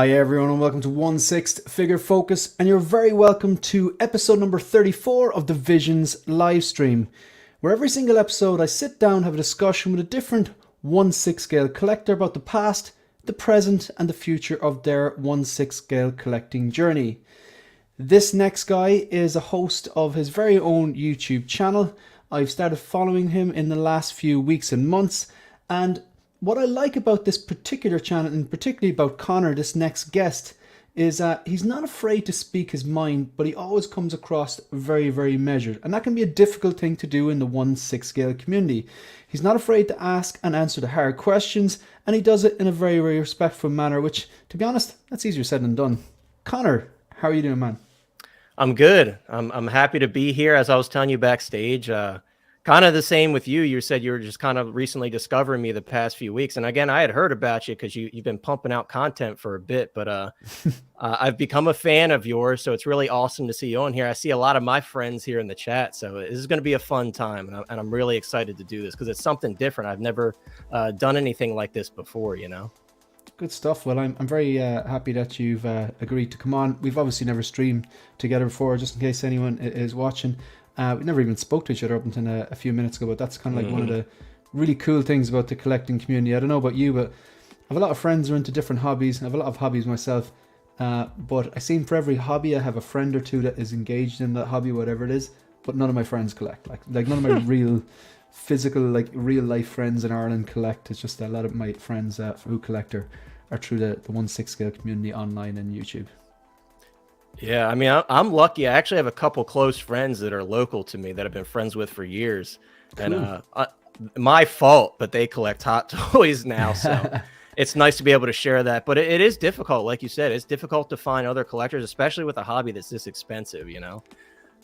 Hi everyone and welcome to 1/6 Figure Focus, and you're very welcome to episode number 34 of the Visions livestream, where every single episode I sit down and have a discussion with a different 1/6 scale collector about the past, the present and the future of their 1/6 scale collecting journey. This next guy is a host of his very own YouTube channel. I've started following him in the last few weeks and months, and what I like about this particular channel, and particularly about Connor, this next guest, is that he's not afraid to speak his mind, but he always comes across very, very measured. And that can be a difficult thing to do in the 1/6 scale community. He's not afraid to ask and answer the hard questions, and he does it in a very, very respectful manner, which, to be honest, that's easier said than done. Connor, how are you doing, man? I'm good. I'm happy to be here. As I was telling you backstage, kind of the same with you. You said you were just kind of recently discovering me the past few weeks. And again, I had heard about you because you've been pumping out content for a bit, but I've become a fan of yours. So it's really awesome to see you on here. I see a lot of my friends here in the chat. So this is going to be a fun time. And I'm really excited to do this because it's something different. I've never done anything like this before, you know? Good stuff. Well, I'm very happy that you've agreed to come on. We've obviously never streamed together before, just in case anyone is watching. We never even spoke to each other up until a few minutes ago, but that's kind of like one of the really cool things about the collecting community. I don't know about you, but I have a lot of friends who are into different hobbies. I have a lot of hobbies myself, but I seem for every hobby I have a friend or two that is engaged in that hobby, whatever it is, but none of my friends collect. Like none of my real physical, like real life friends in Ireland collect. It's just a lot of my friends who collect are through the 1/6 scale community online and YouTube. Yeah, I mean, I'm lucky. I actually have a couple close friends that are local to me that I've been friends with for years. Cool. And my fault, but they collect hot toys now. So it's nice to be able to share that. But it is difficult. Like you said, it's difficult to find other collectors, especially with a hobby that's this expensive, you know?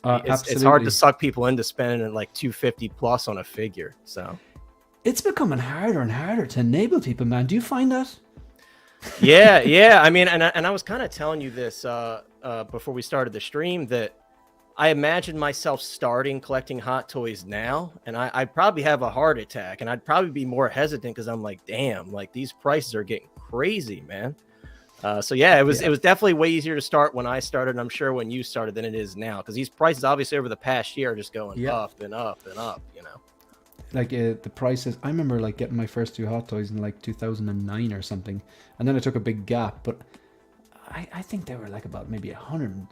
It's hard to suck people into spending like $250 plus on a figure. So it's becoming harder and harder to enable people, man. Do you find that? Yeah. I mean, and I was kind of telling you this before we started the stream, that I imagine myself starting collecting hot toys now, and I'd probably have a heart attack, and I'd probably be more hesitant because I'm like, damn, like these prices are getting crazy, man. So yeah, it was definitely way easier to start when I started, and I'm sure when you started than it is now, because these prices obviously over the past year are just going up and up and up, you know. Like the prices, I remember like getting my first two hot toys in like 2009 or something, and then I took a big gap, but I think they were like about maybe $150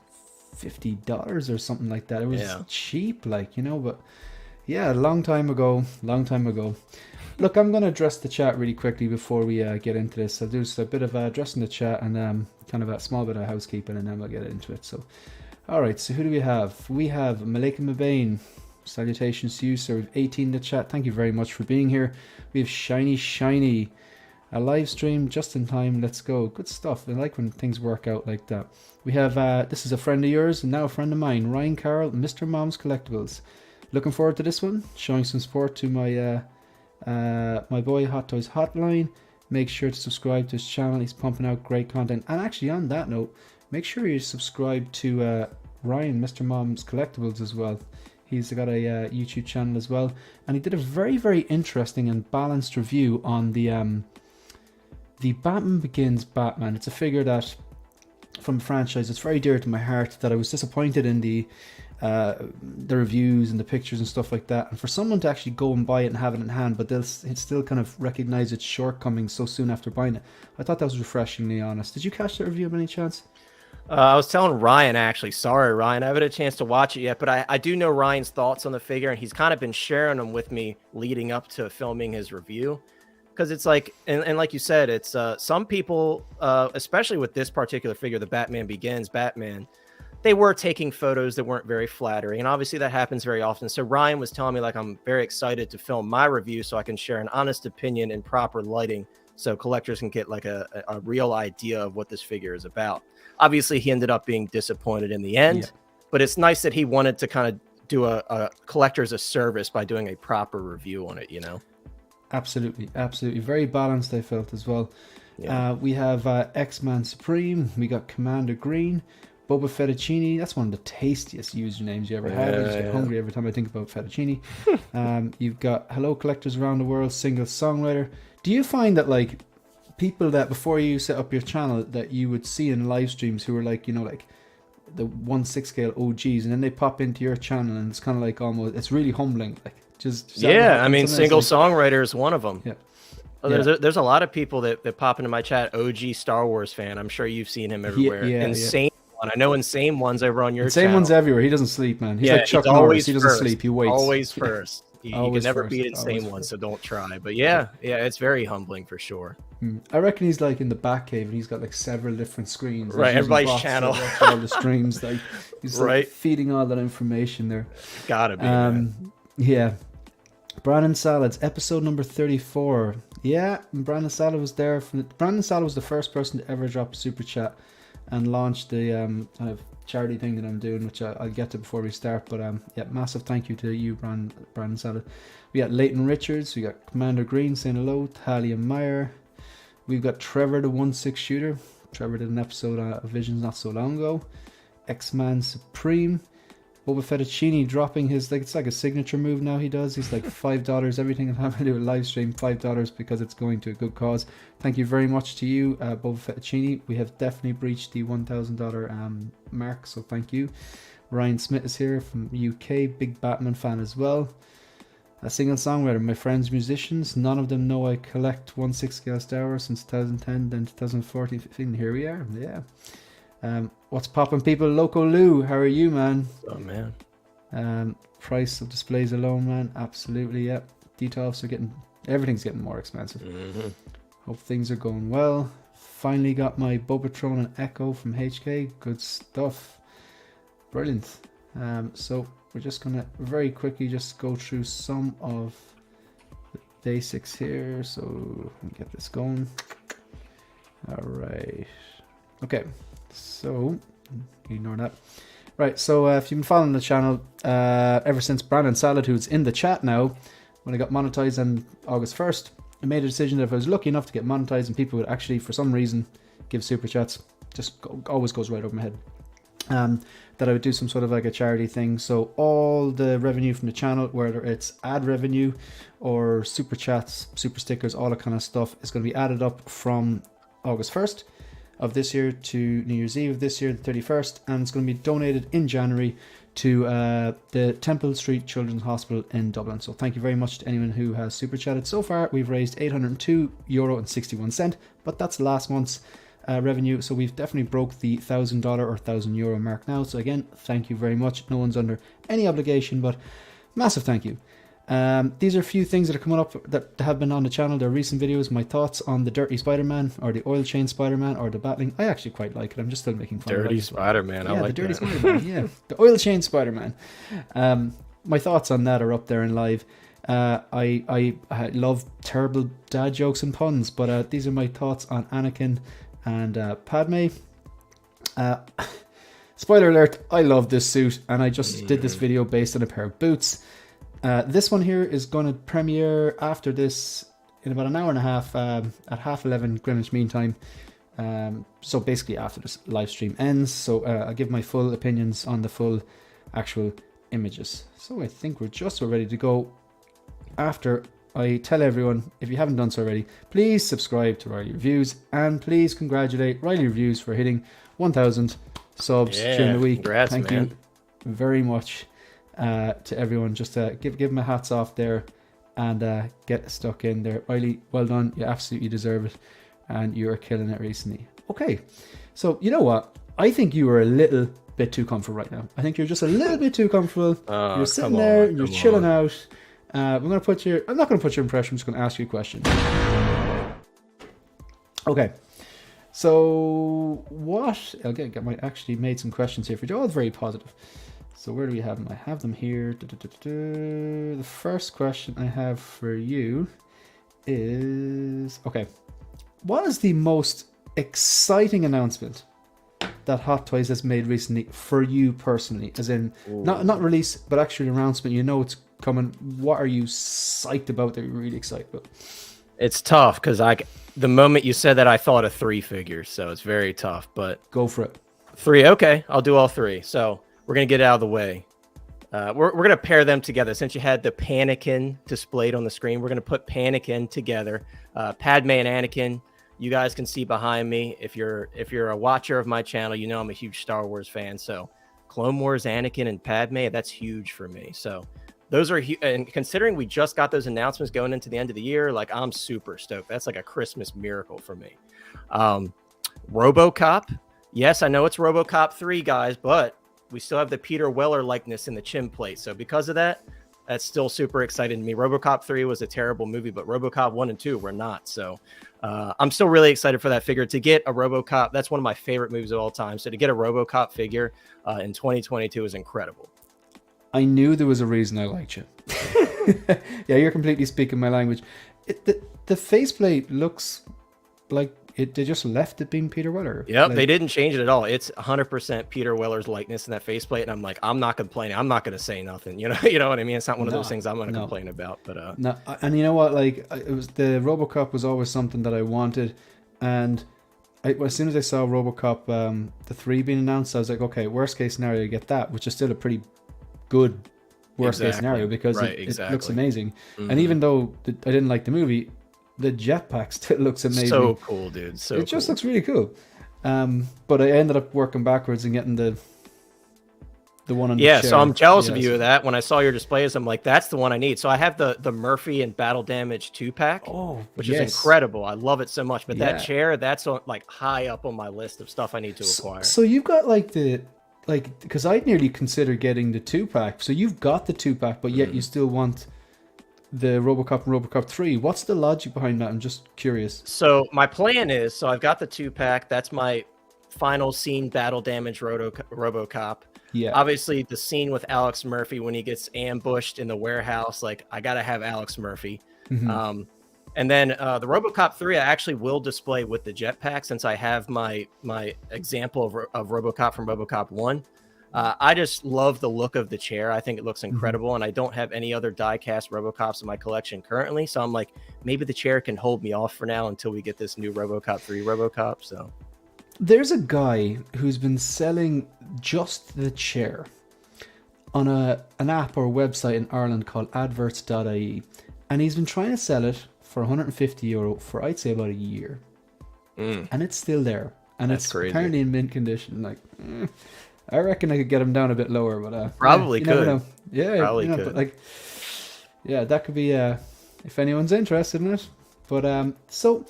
or something like that. It was cheap, like, you know. But yeah, a long time ago. Look, I'm going to address the chat really quickly before we get into this. I'll do just a bit of addressing the chat and kind of a small bit of housekeeping, and then we'll get into it. So, all right, so who do we have? We have Malika Mabane. Salutations to you, sir. We have 18 in the chat. Thank you very much for being here. We have Shiny, a live stream just in time. Let's go. Good stuff. I like when things work out like that. We have this is a friend of yours and now a friend of mine, Ryan Carroll, Mr. Mom's Collectibles. Looking forward to this one. Showing some support to my my boy Hot Toys Hotline. Make sure to subscribe to his channel. He's pumping out great content. And actually, on that note, make sure you subscribe to Ryan, Mr. Mom's Collectibles as well. He's got a YouTube channel as well, and he did a very, very interesting and balanced review on the Batman Begins Batman. It's a figure that, from a franchise, it's very dear to my heart, that I was disappointed in the reviews and the pictures and stuff like that. And for someone to actually go and buy it and have it in hand, but they'll still kind of recognize its shortcomings so soon after buying it, I thought that was refreshingly honest. Did you catch that review by any chance? I was telling Ryan, actually, sorry, Ryan, I haven't had a chance to watch it yet, but I do know Ryan's thoughts on the figure, and he's kind of been sharing them with me leading up to filming his review. Because it's like, and like you said, it's some people, especially with this particular figure, the Batman Begins Batman, they were taking photos that weren't very flattering. And obviously that happens very often. So Ryan was telling me, like, I'm very excited to film my review so I can share an honest opinion in proper lighting so collectors can get like a real idea of what this figure is about. Obviously, he ended up being disappointed in the end, but it's nice that he wanted to kind of do a collectors a service by doing a proper review on it, you know? Absolutely. Very balanced, I felt, as well. Yeah. We have X-Man Supreme. We got Commander Green. Boba Fettuccine. That's one of the tastiest usernames you ever had. I just get hungry every time I think about fettuccine. You've got Hello Collectors Around the World, single songwriter. Do you find that, like, people that before you set up your channel that you would see in live streams who were like, you know, like the 1/6 scale OGs, and then they pop into your channel, and it's kind of like almost, it's really humbling. Like just yeah, I mean, single songwriter is one of them. Yeah. There's a lot of people that pop into my chat. OG Star Wars fan. I'm sure you've seen him everywhere. Insane one. I know Insane one's over on your channel. Insane one's everywhere. He doesn't sleep, man. He's like Chuck Norris. He doesn't sleep. He waits. Always first. You can never beat Insane one, so don't try. But yeah, it's very humbling for sure. I reckon he's like in the back cave, and he's got like several different screens. Right, everybody's channel. All the streams. Like he's like feeding all that information there. Gotta be. Yeah. Brandon Salads, episode number 34. Yeah, Brandon Salad was there. Brandon Salad was the first person to ever drop a super chat and launch the kind of charity thing that I'm doing, which I'll get to before we start. But yeah, massive thank you to you, Brandon Salad. We got Leighton Richards, we got Commander Green saying hello, Talia Meyer. We've got Trevor, the 1/6 shooter. Trevor did an episode of Visions not so long ago. X-Man Supreme. Boba Fettuccine dropping his, like, it's like a signature move now he does. He's like $5, everything I'm having to do a live stream, $5 because it's going to a good cause. Thank you very much to you, Boba Fettuccine. We have definitely breached the $1,000 mark, so thank you. Ryan Smith is here from UK, big Batman fan as well. A single songwriter, my friends musicians, none of them know I collect 1/6 scale Star Wars since 2010, then 2014, 15, here we are, yeah. What's poppin', people? Loco Lou, how are you, man? Oh, man. Price of displays alone, man. Absolutely, yeah. Details are everything's getting more expensive. Hope things are going well. Finally got my Bobatron and Echo from HK. Good stuff. Brilliant. So we're just gonna very quickly just go through some of the basics here. So let me get this going. All right. Okay. So, ignore that. Right, so if you've been following the channel ever since Brandon Salad, who's in the chat now, when I got monetized on August 1st, I made a decision that if I was lucky enough to get monetized and people would actually, for some reason, give super chats, always goes right over my head, that I would do some sort of like a charity thing. So all the revenue from the channel, whether it's ad revenue or super chats, super stickers, all that kind of stuff, is going to be added up from August 1st. Of this year to New Year's Eve of this year, the 31st, and it's going to be donated in January to the Temple Street Children's Hospital in Dublin. So thank you very much to anyone who has super chatted. So far we've raised €802.61, but that's last month's revenue, so we've definitely broke the $1,000 or €1,000 mark now. So again, thank you very much. No one's under any obligation, but massive thank you. These are a few things that are coming up that have been on the channel. They're recent videos. My thoughts on the Dirty Spider-Man or the Oil Chain Spider-Man or the Battling. I actually quite like it. I'm just still making fun of it. Dirty Spider-Man. Yeah, I like the Dirty that. Spider-Man. Yeah, the Oil Chain Spider-Man. My thoughts on that are up there in live. I love terrible dad jokes and puns, but these are my thoughts on Anakin and Padme. Spoiler alert, I love this suit, and I just did this video based on a pair of boots. This one here is going to premiere after this in about an hour and a half at 11:30 Greenwich Mean Time. So basically after this live stream ends. So I'll give my full opinions on the full actual images. So I think we're just ready to go. After I tell everyone, if you haven't done so already, please subscribe to Riley Reviews, and please congratulate Riley Reviews for hitting 1,000 subs during the week. Congrats, Thank you very much. To everyone, just give my hats off there and get stuck in there. Riley, well done, you absolutely deserve it, and you are killing it recently. Okay, so you know what, I think you are a little bit too comfortable right now. I think you're just a little bit too comfortable. You're sitting there, you're chilling out. I'm not going to put you in pressure. I'm just going to ask you a question. Okay, so what I actually made some questions here for you, all very positive. So where do we have them? I have them here. The first question I have for you is, okay, what is the most exciting announcement that Hot Toys has made recently for you personally? As in, not release, but actually announcement. You know it's coming. What are you psyched about that you're really excited about? It's tough because the moment you said that, I thought of 3 figures, so it's very tough. But go for it. 3, okay, I'll do all 3. So we're going to get it out of the way. We're going to pair them together. Since you had the Panakin displayed on the screen, we're going to put Panakin together. Padme and Anakin You guys can see behind me. If you're a watcher of my channel, you know I'm a huge Star Wars fan. So Clone Wars, Anakin, and Padme, that's huge for me. So those are and considering we just got those announcements going into the end of the year, like I'm super stoked. That's like a Christmas miracle for me. RoboCop. Yes, I know it's RoboCop 3, guys, but we still have the Peter Weller likeness in the chin plate. So because of that, that's still super exciting to me. RoboCop 3 was a terrible movie, but RoboCop 1 and 2 were not. So I'm still really excited for that figure. To get a RoboCop, that's one of my favorite movies of all time. So to get a RoboCop figure in 2022 is incredible. I knew there was a reason I liked you. Yeah, you're completely speaking my language. The faceplate looks like they just left it being Peter Weller. Yep, they didn't change it at all. It's 100% Peter Weller's likeness in that faceplate, and I'm like, I'm not complaining. I'm not going to say nothing. You know what I mean? It's not one of those things I'm going to complain about. But no, and you know what? Like, it was the RoboCop was always something that I wanted, and as soon as I saw RoboCop the 3 being announced, I was like, okay, worst case scenario, you get that, which is still a pretty good worst case scenario because it looks amazing. Mm-hmm. And even though I didn't like the movie, the jetpack still looks amazing. So cool, dude. So it just looks really cool. But I ended up working backwards and getting the one on the chair. So I'm jealous of you of that. When I saw your displays, I'm like, that's the one I need. So I have the Murphy and Battle Damage 2-pack, which is incredible. I love it so much. But that chair, that's like high up on my list of stuff I need to acquire. So you've got because I'd nearly consider getting the 2-pack. So you've got the 2-pack, but yet you still want the RoboCop and RoboCop 3. What's the logic behind that? I'm just curious. So my plan is, I've got the 2-pack. That's my final scene Battle Damage RoboCop. Yeah. Obviously, the scene with Alex Murphy when he gets ambushed in the warehouse, like I gotta have Alex Murphy. Mm-hmm. And then the RoboCop 3, I actually will display with the jetpack since I have my example of RoboCop from RoboCop 1. I just love the look of the chair. I think it looks incredible, and I don't have any other die-cast RoboCops in my collection currently, so I'm like, maybe the chair can hold me off for now until we get this new RoboCop 3 RoboCop. So there's a guy who's been selling just the chair on an app or website in Ireland called adverts.ie, and he's been trying to sell it for €150 for, I'd say, about a year. And it's still there, and it's crazy. Apparently in mint condition. Like, I reckon I could get him down a bit lower, but probably you could. Never know. Yeah, probably could. But like, yeah, that could be if anyone's interested in it. But so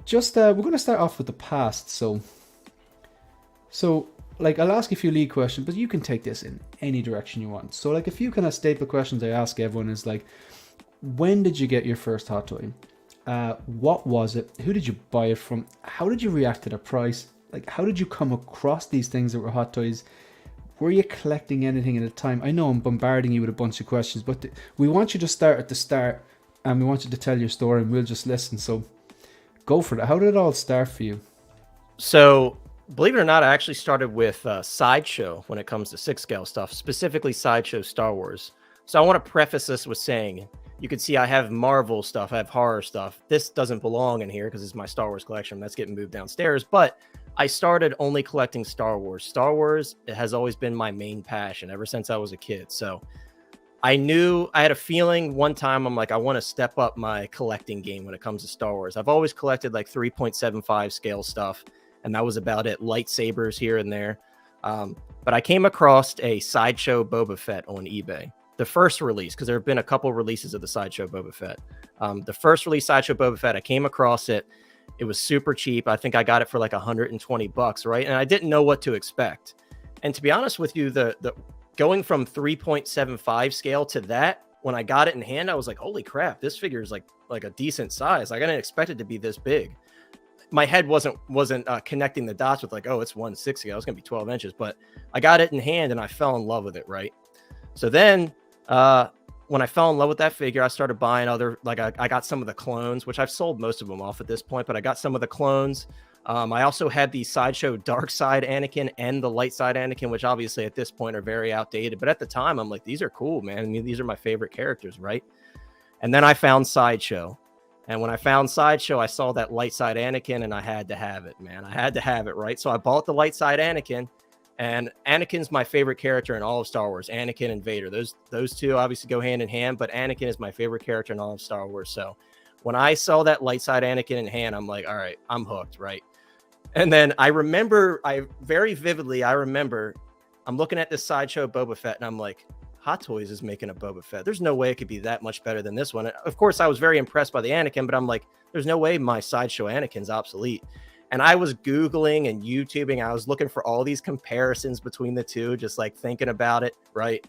just we're going to start off with the past. So like, I'll ask you a few lead questions, but you can take this in any direction you want. So like, a few kind of staple questions I ask everyone is like, when did you get your first hot toy? What was it? Who did you buy it from? How did you react to the price? Like, how did you come across these things that were hot toys? Were you collecting anything at the time? I know I'm bombarding you with a bunch of questions, but we want you to start at the start, and we want you to tell your story, and we'll just listen. So go for it. How did it all start for you? So, believe it or not, I actually started with Sideshow when it comes to 6-scale stuff, specifically Sideshow Star Wars. So I want to preface this with saying, you can see I have Marvel stuff, I have horror stuff. This doesn't belong in here because it's my Star Wars collection. That's getting moved downstairs. But I started only collecting Star Wars. Star Wars, it has always been my main passion ever since I was a kid. So I had a feeling one time, I'm like, I want to step up my collecting game when it comes to Star Wars. I've always collected like 3.75 scale stuff, and that was about it. Lightsabers here and there. But I came across a Sideshow Boba Fett on eBay. The first release, because there have been a couple releases of the Sideshow Boba Fett. The first release, Sideshow Boba Fett, I came across it. It was super cheap. I think I got it for like $120, right? And I didn't know what to expect. And to be honest with you, the going from 3.75 scale to that, when I got it in hand, I was like, holy crap, this figure is like a decent size. Like, I didn't expect it to be this big. My head wasn't connecting the dots with like, oh, it's 160. I was going to be 12 inches, but I got it in hand and I fell in love with it, right? So then when I fell in love with that figure, I started buying other, like I got some of the clones, which I've sold most of them off at this point, but I got some of the clones. I also had the Sideshow Dark Side Anakin and the Light Side Anakin, which obviously at this point are very outdated. But at the time, I'm like, these are cool, man. I mean, these are my favorite characters, right? And then I found Sideshow. And when I found Sideshow, I saw that Light Side Anakin, and I had to have it, man. I had to have it, right? So I bought the Light Side Anakin. And Anakin's my favorite character in all of Star Wars. Anakin and Vader. Those two obviously go hand in hand, but Anakin is my favorite character in all of Star Wars. So When I saw that light side Anakin in hand, I'm like, all right, I'm hooked, right? And then I very vividly remember I'm looking at this Sideshow Boba Fett, and I'm like, Hot Toys is making a Boba Fett. There's no way it could be that much better than this one. Of course, I was very impressed by the Anakin, but I'm like, there's no way my Sideshow Anakin's obsolete. And I was Googling and YouTubing. I was looking for all these comparisons between the two, just like thinking about it, right?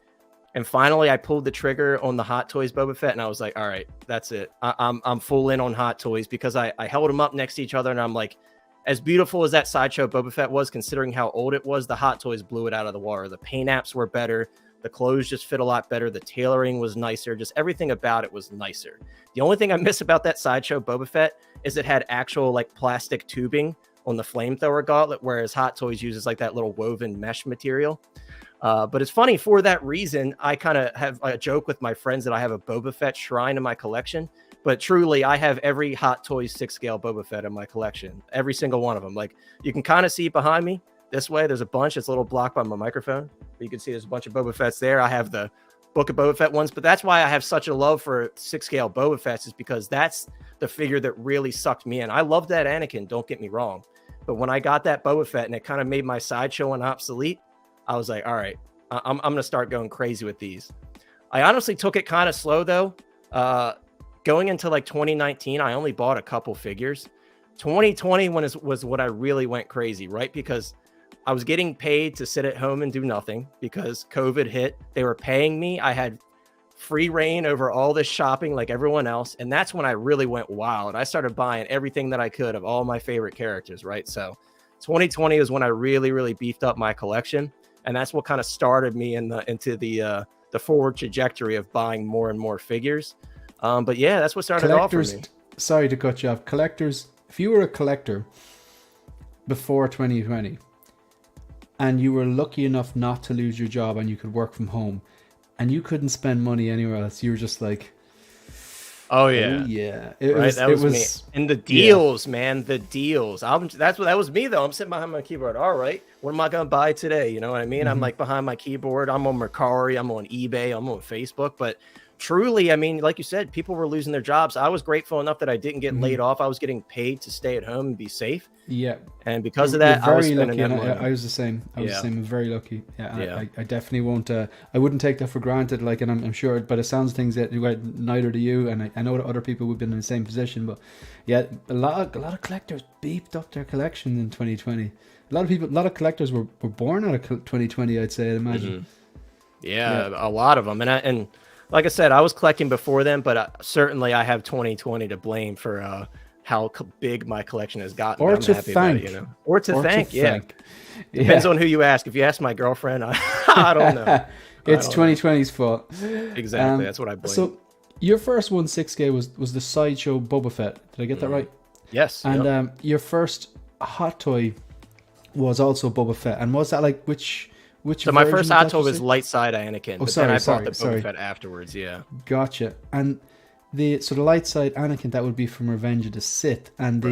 And finally, I pulled the trigger on the Hot Toys Boba Fett, and I was like, all right, that's it. I'm full in on Hot Toys, because I held them up next to each other, and I'm like, as beautiful as that Sideshow Boba Fett was, considering how old it was, the Hot Toys blew it out of the water. The paint apps were better. The clothes just fit a lot better. The tailoring was nicer. Just everything about it was nicer. The only thing I miss about that Sideshow Boba Fett is it had actual like plastic tubing on the flamethrower gauntlet, whereas Hot Toys uses like that little woven mesh material. But it's funny, for that reason, I kind of have a joke with my friends that I have a Boba Fett shrine in my collection. But truly, I have every Hot Toys 6-scale Boba Fett in my collection. Every single one of them. Like, you can kind of see behind me this way. There's a bunch. It's a little blocked by my microphone. But you can see there's a bunch of Boba Fetts there. I have the Book of Boba Fett ones. But that's why I have such a love for 6-scale Boba Fetts, is because that's the figure that really sucked me in. I love that Anakin, don't get me wrong. But when I got that Boba Fett and it kind of made my Sideshow one obsolete, I was like, all right, I'm going to start going crazy with these. I honestly took it kind of slow, though. Going into like 2019, I only bought a couple figures. 2020 was when I really went crazy, right? Because I was getting paid to sit at home and do nothing because COVID hit. They were paying me. I had free reign over all this shopping like everyone else. And that's when I really went wild. I started buying everything that I could of all my favorite characters, right? So 2020 is when I really, really beefed up my collection. And that's what kind of started me into the forward trajectory of buying more and more figures. But yeah, that's what started off for me. Sorry to cut you off. Collectors, if you were a collector before 2020 and you were lucky enough not to lose your job and you could work from home and you couldn't spend money anywhere else, you were just like, oh yeah, oh, yeah. That was me. And the deals, man, the deals. That was me though. I'm sitting behind my keyboard. All right, what am I gonna buy today? You know what I mean? I'm like behind my keyboard. I'm on Mercari. I'm on eBay. I'm on Facebook. But truly, I mean, like you said, people were losing their jobs. I was grateful enough that I didn't get laid off. I was getting paid to stay at home and be safe. Yeah. And because of that, I was spending that money. I was the same. I was the same. I'm very lucky. Yeah. I definitely won't. I wouldn't take that for granted. Like, and I'm sure, but it sounds things that neither do you. And I know that other people would have been in the same position. But yeah, a lot of collectors beefed up their collection in 2020. A lot of collectors were born out of 2020. I'd say. I'd imagine. Yeah, a lot of them. And like I said, I was collecting before then, but certainly I have 2020 to blame for how big my collection has gotten. Or to thank. Or to thank. Depends on who you ask. If you ask my girlfriend, I don't know. It's 2020's fault. Exactly. That's what I blame. So your first 1/6K was the Sideshow Boba Fett. Did I get that right? Yes. And your first Hot Toy was also Boba Fett. And was that like which so my first Hot Toy was light side Anakin, but then I bought the Boba Fett afterwards, yeah. Gotcha. And the light side Anakin, that would be from Revenge of the Sith, and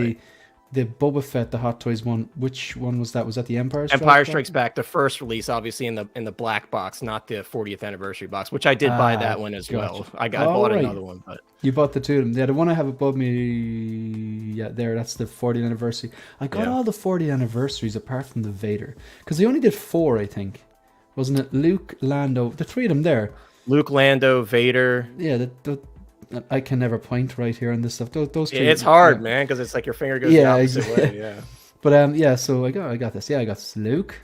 the Boba Fett, the Hot Toys one, which one was that? Was that the Empire Strikes Back, the first release, obviously in the black box, not the 40th anniversary box, which I did buy that one as well. I bought another one, but you bought the two of them. Yeah, the one I have above me, that's the 40th anniversary. I got all the 40th anniversaries apart from the Vader, because they only did 4, I think. Wasn't it Luke, Lando, the 3 of them there? Luke, Lando, Vader. Yeah, I can never point right here on this stuff. Those 3. It's hard, man, because it's like your finger goes the opposite way. Yeah. But so I got this. Yeah, I got this Luke.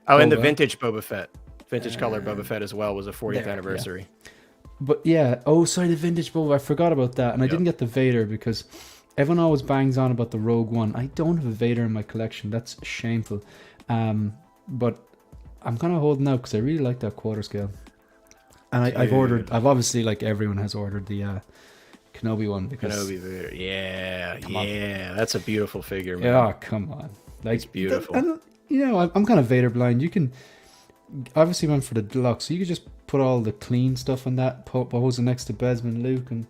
Oh, and the vintage Boba Fett, vintage color Boba Fett as well was a 40th anniversary. Yeah. But the vintage Boba. I forgot about that, and I didn't get the Vader because everyone always bangs on about the Rogue One. I don't have a Vader in my collection. That's shameful. But I'm kind of holding out because I really like that quarter scale. And I've obviously, like everyone has ordered the Kenobi one. Because Kenobi Vader. Yeah. That's a beautiful figure, man. Yeah, come on. Like, it's beautiful. And, I'm kind of Vader blind. You can, obviously went for the deluxe, so you could just put all the clean stuff on that, pose it next to Besman Luke, and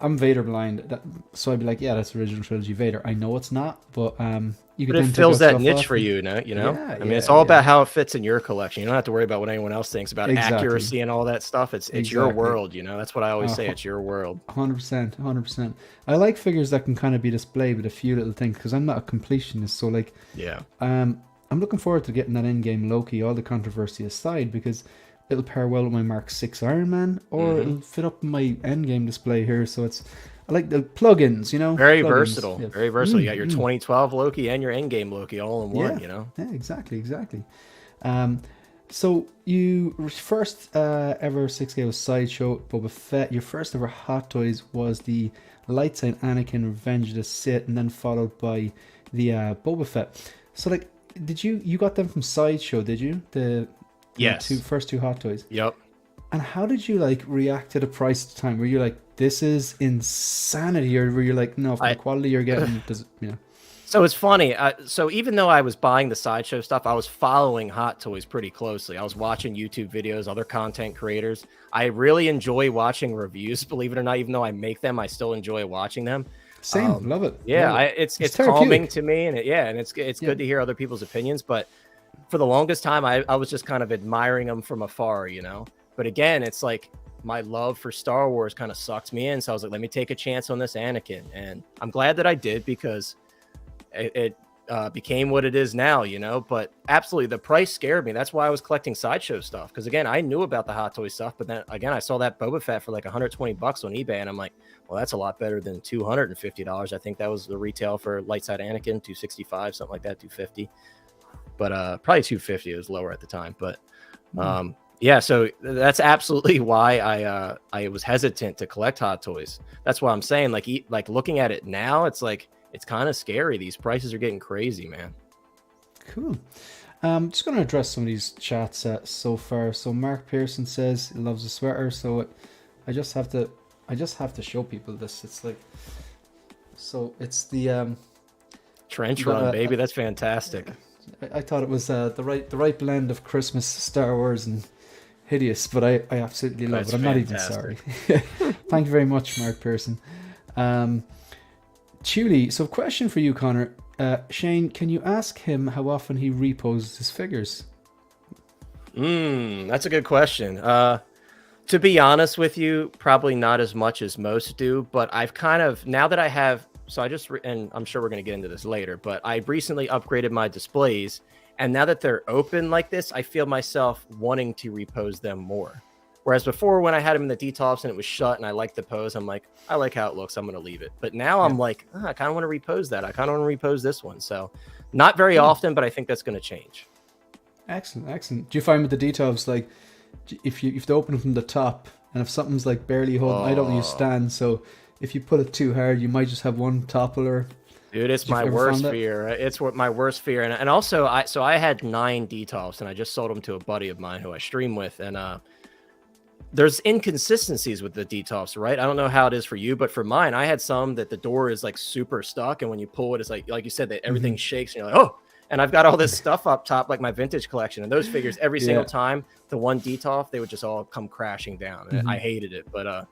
I'm Vader blind, so I'd be like, yeah, that's original trilogy Vader. I know it's not, but you could But it then take fills that stuff niche off for and- you, you know? Yeah, I mean, it's yeah, all yeah. about how it fits in your collection. You don't have to worry about what anyone else thinks about Exactly. accuracy and all that stuff. It's your Exactly. world, you know? That's what I always say. It's your world. 100%, 100%. I like figures that can kind of be displayed with a few little things because I'm not a completionist. So like, Yeah. I'm looking forward to getting that in-game Loki, all the controversy aside, because it'll pair well with my Mark 6 Iron Man, or it'll fit up in my endgame display here. So I like the plugins, you know. Very Plugins. versatile. Yeah. Very versatile. You got your 2012 Loki and your Endgame Loki all in one, you know? Yeah, exactly. So you first ever 6K was Sideshow Boba Fett. Your first ever Hot Toys was the light side Anakin Revenge of the Sith, and then followed by the Boba Fett. So like, did you got them from Sideshow? Did you Yes. first two Hot Toys? Yep. And how did you like react to the price at the time? Were you like, this is insanity, or were you like, no, for the quality you're getting, does you know? So it's funny. So even though I was buying the Sideshow stuff, I was following Hot Toys pretty closely. I was watching YouTube videos, other content creators. I really enjoy watching reviews, believe it or not. Even though I make them, I still enjoy watching them. Same, love it. Yeah, love it. It's calming to me, and it's good to hear other people's opinions. But for the longest time, I was just kind of admiring them from afar, you know. But again, it's like my love for Star Wars kind of sucked me in. So I was like, let me take a chance on this Anakin, and I'm glad that I did because it became what it is now, you know. But absolutely, the price scared me. That's why I was collecting Sideshow stuff, because again, I knew about the Hot Toy stuff, but then again, I saw that Boba Fett for like $120 on eBay, and I'm like, well, that's a lot better than $250. I think that was the retail for light side Anakin, $265, something like that, $250. But probably $250. It was lower at the time, but yeah. So that's absolutely why I was hesitant to collect Hot Toys. That's why I'm saying, like looking at it now, it's like, it's kind of scary. These prices are getting crazy, man. Cool. Just going to address some of these chats so far. So Mark Pearson says he loves a sweater. So I just have to show people this. It's like, so it's the Trench Run, baby. That's fantastic. I thought it was the right blend of Christmas, Star Wars, and hideous, but I absolutely love it. I'm not even sorry. Thank you very much, Mark Pearson. Chuli, so question for you, Connor. Shane, can you ask him how often he reposes his figures? That's a good question. To be honest with you, probably not as much as most do, but I've kind of, now that I have, so I just, and I'm sure we're going to get into this later, but I recently upgraded my displays, and now that they're open like this, I feel myself wanting to repose them more. Whereas before, when I had them in the detops and it was shut and I liked the pose, I'm like, I like how it looks, I'm going to leave it. But now I'm like, I kind of want to repose that. I kind of want to repose this one. So not very often, but I think that's going to change. Excellent, excellent. Do you find with the detops, like, if you open them from the top, and if something's like barely holding, I don't use stand, so if you put it too hard, you might just have one topple or... Dude, it's my worst fear. It's what my worst fear. And also, I had 9 detops, and I just sold them to a buddy of mine who I stream with, and there's inconsistencies with the detops, right? I don't know how it is for you, but for mine, I had some that the door is like super stuck, and when you pull it, it's like you said, that everything shakes, and you're like, oh. And I've got all this stuff up top, like my vintage collection, and those figures, every single time the one detop, they would just all come crashing down. And I hated it, but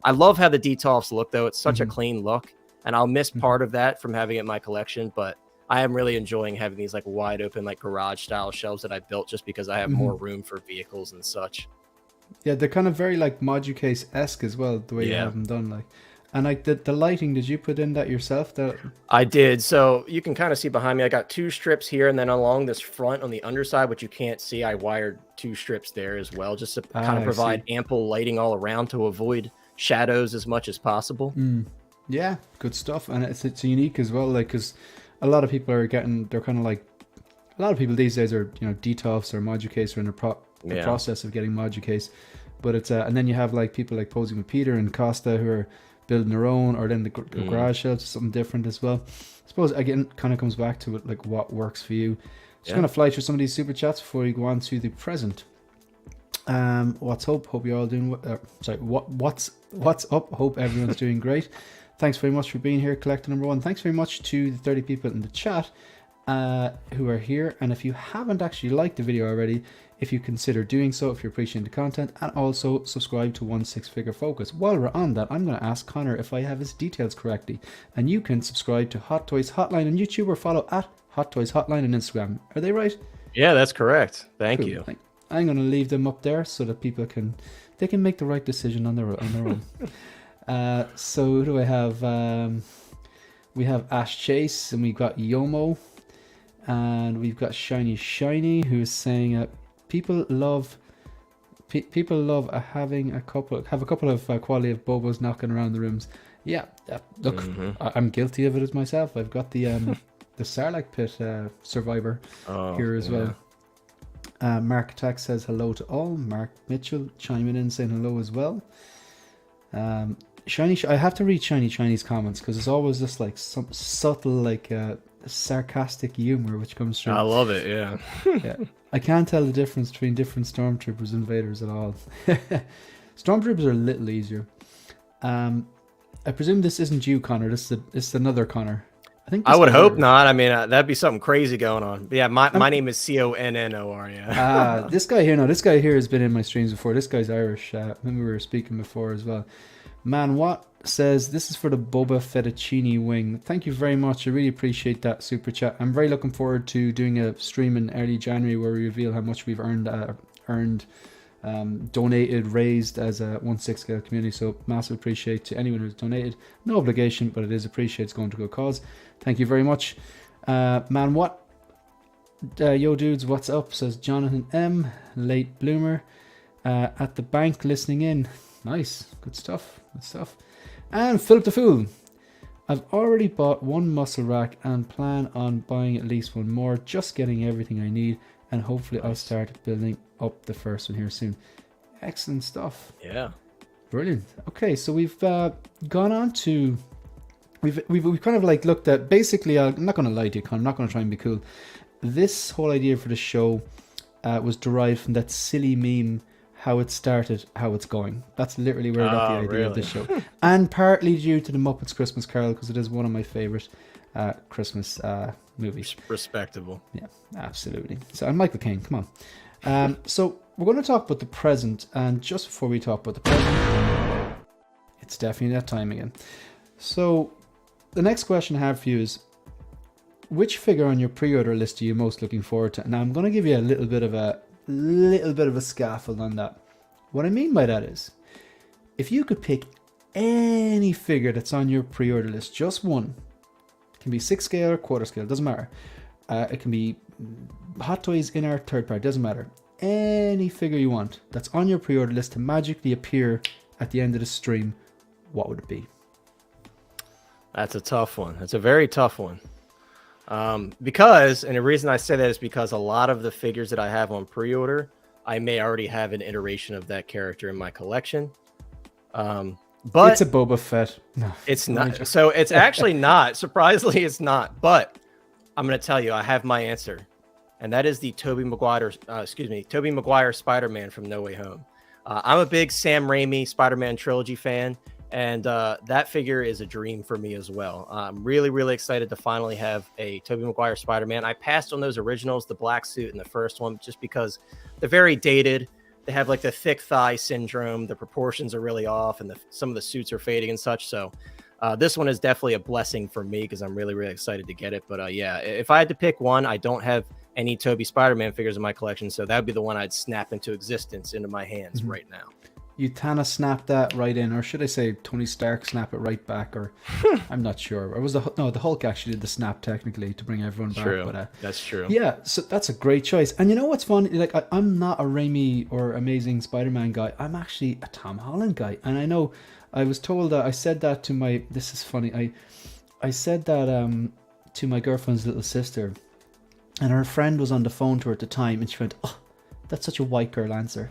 I love how the detops look, though. It's such a clean look, and I'll miss part of that from having it in my collection, but I am really enjoying having these like wide open, like garage style shelves that I built just because I have more room for vehicles and such. Yeah, they're kind of very like Moducase-esque as well, the way you have them done. Like, and like the lighting, did you put in that yourself? I did. So you can kind of see behind me, I got 2 strips here, and then along this front on the underside, which you can't see, I wired 2 strips there as well, just to kind of provide ample lighting all around to avoid shadows as much as possible. Yeah, good stuff. And it's unique as well, like, because a lot of people are they're kind of like, a lot of people these days are, you know, Detofs or Moducase, or in the process of getting Moducase. But it's and then you have like people like Posing with Peter and Costa who are building their own, or then the garage shelves, something different as well. I suppose again, kind of comes back to it, like what works for you. Just gonna fly through some of these super chats before we go on to the present. What's up? Hope you're all doing. What's up? Hope everyone's doing great. Thanks very much for being here, Collector Number 1. Thanks very much to the 30 people in the chat. who are here. And if you haven't actually liked the video already, if you consider doing so, if you're appreciating the content, and also subscribe to One Six Figure Focus. While we're on that, I'm going to ask Connor if I have his details correctly. And you can subscribe to Hot Toys Hotline on YouTube or follow at Hot Toys Hotline on Instagram. Are they right? Yeah, that's correct. Thank Cool. you. I'm going to leave them up there so that people can make the right decision on their own. So who do I have? We have Ash Chase, and we've got Yomo, and we've got Shiny, who's saying people love having a couple of quality of Bobos knocking around the rooms. Yeah, look, I'm guilty of it as myself. I've got the the Sarlacc pit survivor here as well. Mark Attack says hello to all. Mark Mitchell chiming in saying hello as well. Shiny, I have to read Shiny's comments because it's always just like some subtle, like sarcastic humor which comes through. I love it. Yeah. Yeah. I can't tell the difference between different stormtroopers and invaders at all. Stormtroopers are a little easier. I presume this isn't you, Connor. This is another Connor. I would hope not. I mean, that'd be something crazy going on. But yeah, my name is Connor. Yeah. This guy here has been in my streams before. This guy's Irish. When we were speaking before as well. Man What says, this is for the Boba Fettuccine wing. Thank you very much. I really appreciate that super chat. I'm very looking forward to doing a stream in early January where we reveal how much we've earned, donated, raised as a 1/6 scale community. So massive appreciate to anyone who's donated. No obligation, but it is appreciated. It's going to a good cause. Thank you very much. Man What? Yo dudes, what's up? Says Jonathan M. Late bloomer. At the bank listening in. Nice. Good stuff. And Philip the Fool. I've already bought one muscle rack and plan on buying at least one more. Just getting everything I need. And hopefully I'll start building up the first one here soon. Excellent stuff. Yeah. Brilliant. Okay, so we've gone on to... We've kind of like looked at... Basically, I'm not going to lie to you, Con. I'm not going to try and be cool. This whole idea for the show was derived from that silly meme... How it started, how it's going. That's literally where I got the idea of this show. And partly due to the Muppets Christmas Carol, because it is one of my favourite Christmas movies. Respectable. Yeah, absolutely. So, and Michael Caine, come on. So, we're going to talk about the present. And just before we talk about the present, it's definitely that time again. So, the next question I have for you is, which figure on your pre-order list are you most looking forward to? Now, I'm going to give you a little bit of a scaffold on that. What I mean by that is, if you could pick any figure that's on your pre-order list, just one, it can be 6 scale or quarter scale, doesn't matter. It can be Hot Toys in our third party, doesn't matter. Any figure you want that's on your pre-order list to magically appear at the end of the stream, what would it be? That's a tough one. That's a very tough one. Because, and the reason I say that is because a lot of the figures that I have on pre-order, I may already have an iteration of that character in my collection. But it's a Boba Fett. No, it's not. So it's actually not. Surprisingly, it's not. But I'm going to tell you, I have my answer. And that is the Tobey Maguire Spider-Man from No Way Home. I'm a big Sam Raimi Spider-Man trilogy fan. And that figure is a dream for me as well. I'm really, really excited to finally have a Tobey Maguire Spider-Man. I passed on those originals, the black suit and the first one, just because they're very dated. They have like the thick thigh syndrome. The proportions are really off, and some of the suits are fading and such. So this one is definitely a blessing for me because I'm really, really excited to get it. But yeah, if I had to pick one, I don't have any Tobey Spider-Man figures in my collection, so that would be the one I'd snap into existence into my hands right now. You Thanos snap that right in, or should I say Tony Stark snap it right back, or I'm not sure. Or was the Hulk actually did the snap technically to bring everyone back. True. But, that's true. Yeah, so that's a great choice. And you know what's funny? Like I'm not a Raimi or Amazing Spider-Man guy. I'm actually a Tom Holland guy. And I know I was told that I said that to my. This is funny. I said that to my girlfriend's little sister, and her friend was on the phone to her at the time, and she went, "Oh, that's such a white girl answer."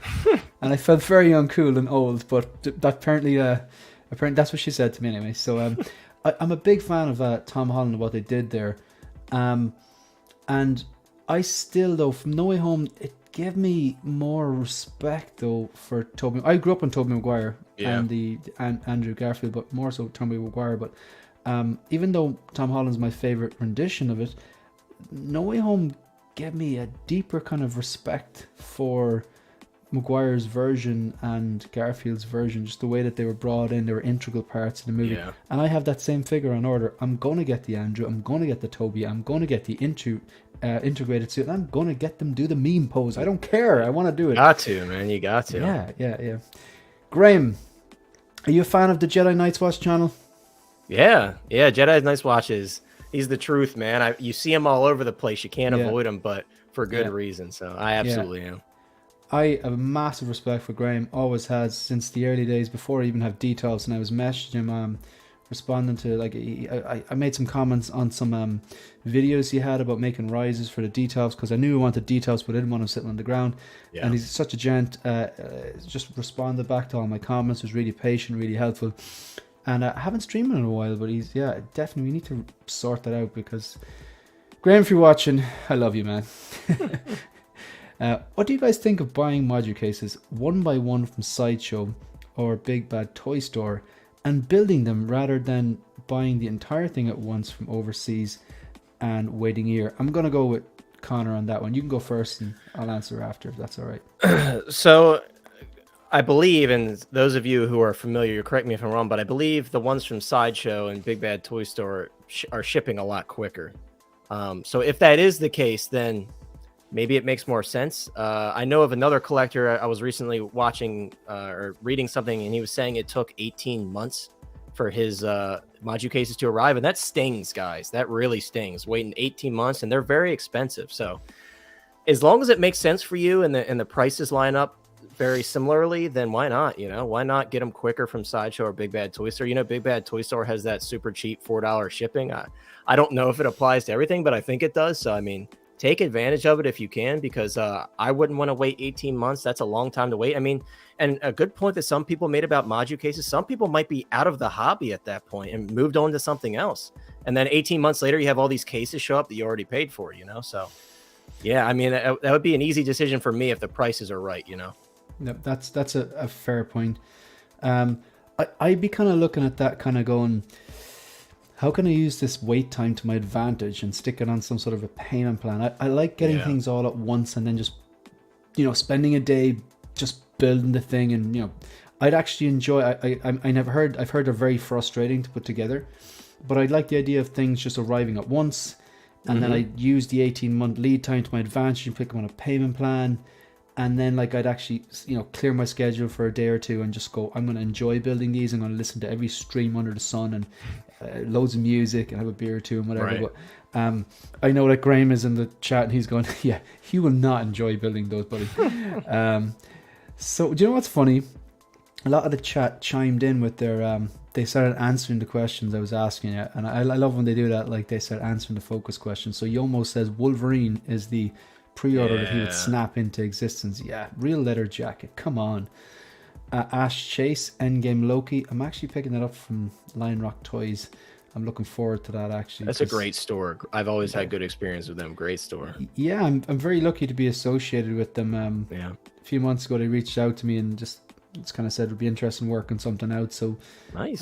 And I felt very uncool and old, but that apparently that's what she said to me anyway. So I'm a big fan of Tom Holland and what they did there. And I still, though, from No Way Home, it gave me more respect, though, for Tobey. I grew up on Tobey Maguire and Andrew Garfield, but more so Tobey Maguire. But even though Tom Holland's my favourite rendition of it, No Way Home gave me a deeper kind of respect for Maguire's version and Garfield's version, just the way that they were brought in, they were integral parts of the movie. Yeah. And I have that same figure on order. I'm going to get the Andrew, I'm going to get the Toby, I'm going to get the integrated suit, and I'm going to get them do the meme pose. I don't care. I want to do it. Got to, man. You got to. Yeah. Graham, are you a fan of the Jedi Knights Watch channel? Yeah. Jedi Knights Watch he's the truth, man. You see him all over the place. You can't avoid him, but for good reason. So I absolutely am. I have a massive respect for Graham, always has since the early days before I even have details, and I was messaging him responding to, like, I made some comments on some videos he had about making rises for the details, because I knew I wanted details but I didn't want him sitting on the ground. And he's such a gent, just responded back to all my comments, was really patient, really helpful. And I haven't streamed in a while, but he's definitely, we need to sort that out, because Graham, if you're watching, I love you, man. What do you guys think of buying module cases one by one from Sideshow or Big Bad Toy Store and building them rather than buying the entire thing at once from overseas and waiting a year? I'm going to go with Connor on that one. You can go first and I'll answer after, if that's all right. So I believe, and those of you who are familiar, correct me if I'm wrong, but I believe the ones from Sideshow and Big Bad Toy Store are shipping a lot quicker. So if that is the case, then maybe it makes more sense. I know of another collector. I was recently watching or reading something, and he was saying it took 18 months for his module cases to arrive. And that stings, guys. That really stings. Waiting 18 months, and they're very expensive. So as long as it makes sense for you and the prices line up very similarly, then why not? Why not get them quicker from Sideshow or Big Bad Toy Store? Big Bad Toy Store has that super cheap $4 shipping. I don't know if it applies to everything, but I think it does. So, I mean, take advantage of it if you can, because I wouldn't want to wait 18 months. That's a long time to wait. I mean, and a good point that some people made about module cases, some people might be out of the hobby at that point and moved on to something else. And then 18 months later, you have all these cases show up that you already paid for, So, yeah, I mean, that would be an easy decision for me if the prices are right, Yep, that's a fair point. I'd be kind of looking at that, kind of going, how can I use this wait time to my advantage and stick it on some sort of a payment plan? I like getting things all at once and then just, spending a day just building the thing. And, I'd actually enjoy, I've heard they're very frustrating to put together, but I like the idea of things just arriving at once. And then I use the 18-month lead time to my advantage and pick them on a payment plan. And then, like, I'd actually, clear my schedule for a day or two and just go, I'm going to enjoy building these. I'm going to listen to every stream under the sun and loads of music and have a beer or two and whatever. Right. But I know that Graham is in the chat and he's going, yeah, he will not enjoy building those, buddy. So, do you know what's funny? A lot of the chat chimed in with their, they started answering the questions I was asking it. And I love when they do that. Like, they start answering the focus questions. So Yomo says Wolverine is the pre-order that he would snap into existence. Yeah, real leather jacket, come on. Ash Chase, Endgame Loki. I'm actually picking that up from Lion Rock Toys. I'm looking forward to that, actually. That's a great store. I've always had good experience with them. Great store. Yeah, I'm very lucky to be associated with them. A few months ago they reached out to me and just kind of said it'd be interesting working something out. So nice.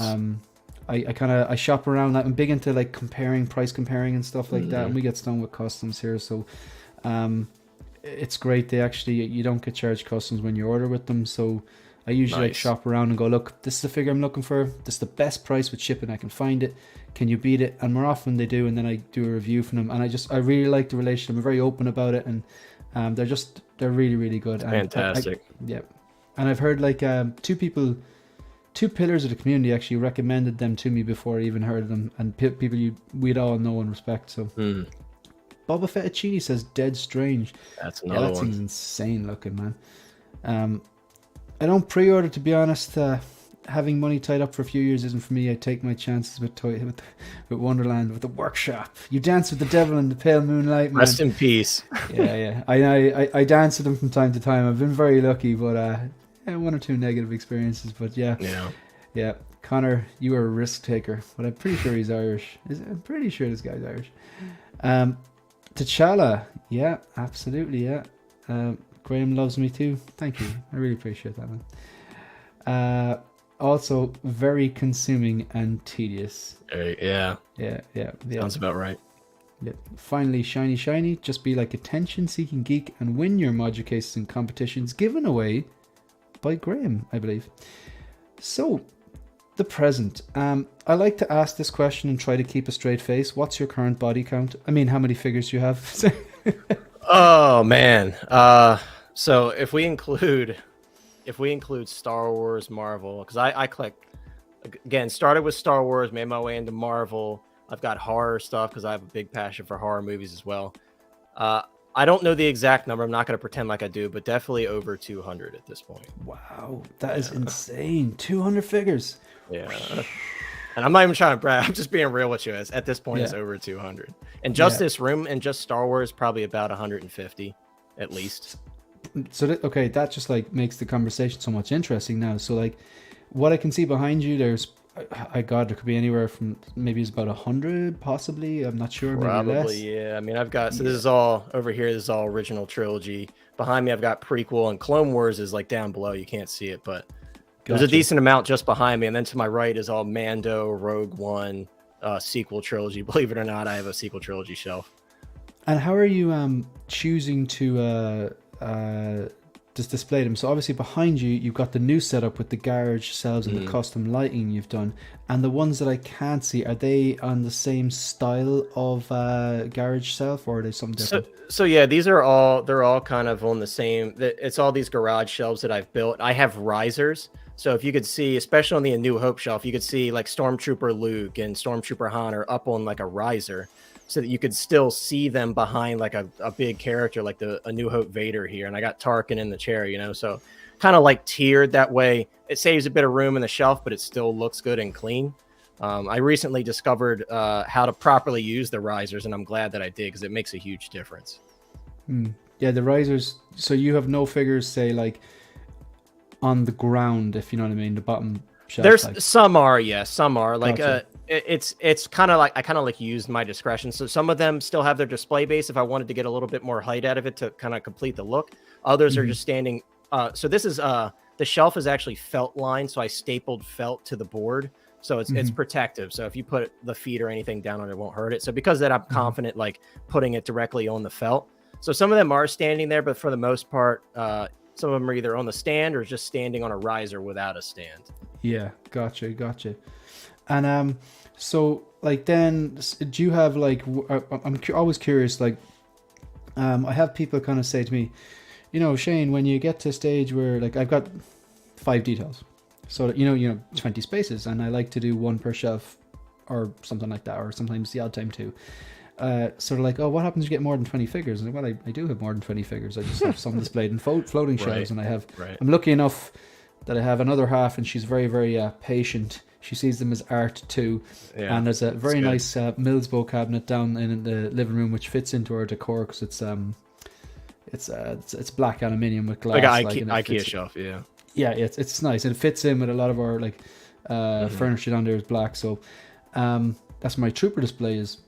I shop around. I'm big into like price comparing and stuff like that, and we get stung with customs here. So it's great. You don't get charged customs when you order with them. So I usually like shop around and go, look, this is the figure I'm looking for. This is the best price with shipping. I can find it. Can you beat it? And more often they do. And then I do a review for them. And I really like the relationship. I'm very open about it. And they're really, really good. Fantastic. Yeah. And I've heard like two pillars of the community actually recommended them to me before I even heard of them. And people we'd all know and respect. So Boba Fettuccine says Dead Strange. That's another one. That thing's insane looking, man. I don't pre-order, to be honest. Having money tied up for a few years isn't for me. I take my chances with Wonderland, with the workshop. You dance with the devil in the pale moonlight, man. Rest in peace. Yeah. I dance with them from time to time. I've been very lucky, but one or two negative experiences. But yeah. Connor, you are a risk taker, but I'm pretty sure he's Irish. I'm pretty sure this guy's Irish. T'Challa, yeah, absolutely, yeah. Graham loves me too. Thank you. I really appreciate that, man. Also, very consuming and tedious. Yeah. Yeah. Sounds about right. Yeah. Finally, shiny, just be like attention-seeking geek and win your module cases in competitions given away by Graham, I believe. So, the present. I like to ask this question and try to keep a straight face. What's your current body count? I mean, how many figures do you have? Oh man. So if we include Star Wars, Marvel, because I click again, started with Star Wars, made my way into Marvel. I've got horror stuff because I have a big passion for horror movies as well. I don't know the exact number. I'm not going to pretend like I do, but definitely over 200 at this point. Wow, that is insane. 200 figures. Yeah. And I'm not even trying to brag. I'm just being real with you. At this point, it's over 200. And just this room and just Star Wars, probably about 150 at least. So, that just like makes the conversation so much interesting now. So like what I can see behind you, there's, there could be anywhere from maybe it's about 100, possibly. I'm not sure. Probably, maybe less. Yeah. I mean, I've got, so this is all over here. This is all original trilogy. Behind me, I've got prequel, and Clone Wars is like down below. You can't see it, but there's a decent amount just behind me. And then to my right is all Mando, Rogue One, sequel trilogy. Believe it or not, I have a sequel trilogy shelf. And how are you choosing to just display them? So obviously behind you, you've got the new setup with the garage shelves and the custom lighting you've done. And the ones that I can't see, are they on the same style of garage shelf, or are they something different? So yeah, they're all kind of on the same. It's all these garage shelves that I've built. I have risers. So if you could see, especially on the A New Hope shelf, you could see like Stormtrooper Luke and Stormtrooper Han are up on like a riser, so that you could still see them behind like a big character like A New Hope Vader here. And I got Tarkin in the chair, so kind of like tiered that way. It saves a bit of room in the shelf, but it still looks good and clean. I recently discovered how to properly use the risers, and I'm glad that I did, because it makes a huge difference. Yeah, the risers. So you have no figures, say, like on the ground, if you know what I mean, the bottom shelf. There's some are, yes, some are like Gotcha. it's kind of like I kind of like used my discretion. So some of them still have their display base if I wanted to get a little bit more height out of it to kind of complete the look. Others are just standing. So this is the shelf is actually felt lined, so I stapled felt to the board, so it's protective. So if you put the feet or anything down on it, it won't hurt it. So because of that, I'm confident like putting it directly on the felt. So some of them are standing there, but for the most part, some of them are either on the stand or just standing on a riser without a stand. Yeah, gotcha. And so like then, do you have like? I'm always curious. Like, I have people kind of say to me, Shane, when you get to a stage where like I've got 5 details, so 20 spaces, and I like to do 1 per shelf or something like that, or sometimes the odd time 2. So they're like, oh, what happens if you get more than 20 figures? And well, I do have more than 20 figures. I just have some displayed in floating shelves, and I'm lucky enough that I have another half, and she's very, very patient. She sees them as art too. Yeah, and there's a very nice Millsbow cabinet down in the living room, which fits into our decor because it's black aluminium with glass, like IKEA shelf. Yeah, it's nice, and it fits in with a lot of our like furniture down there is black. So that's my trooper display is.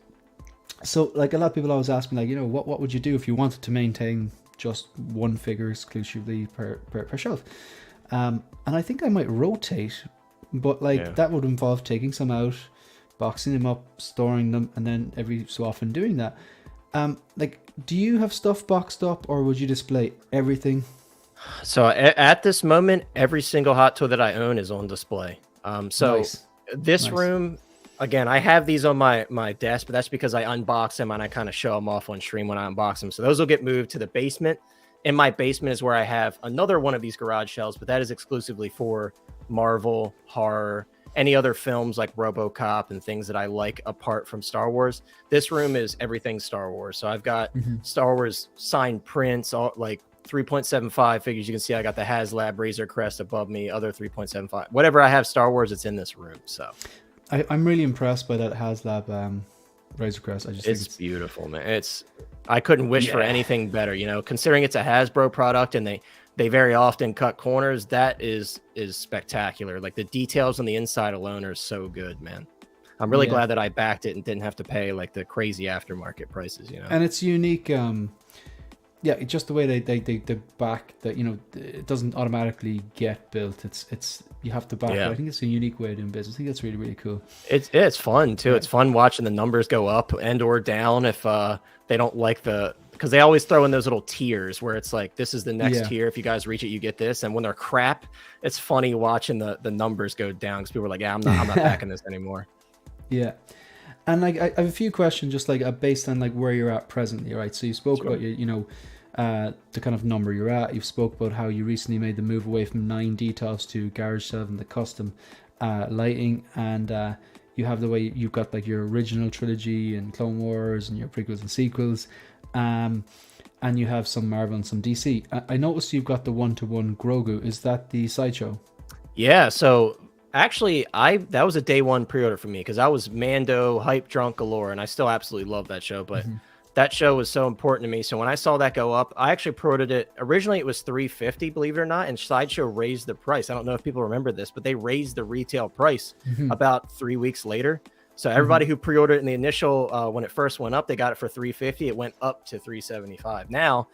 So like a lot of people always ask me, like, what would you do if you wanted to maintain just 1 figure exclusively per shelf? And I think I might rotate, but that would involve taking some out, boxing them up, storing them, and then every so often doing that. Do you have stuff boxed up, or would you display everything? So at this moment, every single hot toy that I own is on display. This room, again, I have these on my desk, but that's because I unbox them and I kind of show them off on stream when I unbox them. So those will get moved to the basement. In my basement is where I have another one of these garage shelves, but that is exclusively for Marvel, horror, any other films like RoboCop and things that I like apart from Star Wars. This room is everything Star Wars. So I've got Star Wars signed prints, all like 3.75 figures. You can see I got the HasLab Razor Crest above me, other 3.75. Whatever I have Star Wars, it's in this room. So I'm really impressed by that HasLab Razor Crest. I just think it's beautiful, man. I couldn't wish for anything better, considering it's a Hasbro product and they very often cut corners. That is spectacular. Like the details on the inside alone are so good, man. I'm really glad that I backed it and didn't have to pay like the crazy aftermarket prices, And it's unique. Yeah, it's just the way they back that, you know, it doesn't automatically get built. It's you have to back it. I think it's a unique way of doing business. I think that's really, really cool. It's fun too. Yeah. It's fun watching the numbers go up and or down if they don't like because they always throw in those little tiers where it's like, this is the next tier. If you guys reach it, you get this. And when they're crap, it's funny watching the numbers go down because people are like, yeah, I'm not backing this anymore. Yeah. And like I have a few questions just like based on like where you're at presently, right? So you spoke about your, you know, the kind of number you're at. You've spoke about how you recently made the move away from 9 details to Garage 7, the custom lighting, and you have the way you've got like your original trilogy and Clone Wars and your prequels and sequels, and you have some Marvel and some DC. I noticed you've got the 1-to-1 Grogu. Is that the Sideshow? Yeah, so actually that was a day one pre-order for me because I was Mando hype drunk galore, and I still absolutely love that show, but that show was so important to me. So when I saw that go up, I actually pre-ordered it. Originally it was $350, believe it or not, and Sideshow raised the price. I don't know if people remember this, but they raised the retail price about 3 weeks later. So everybody who pre-ordered in the initial when it first went up, they got it for $350. It went up to $375. Now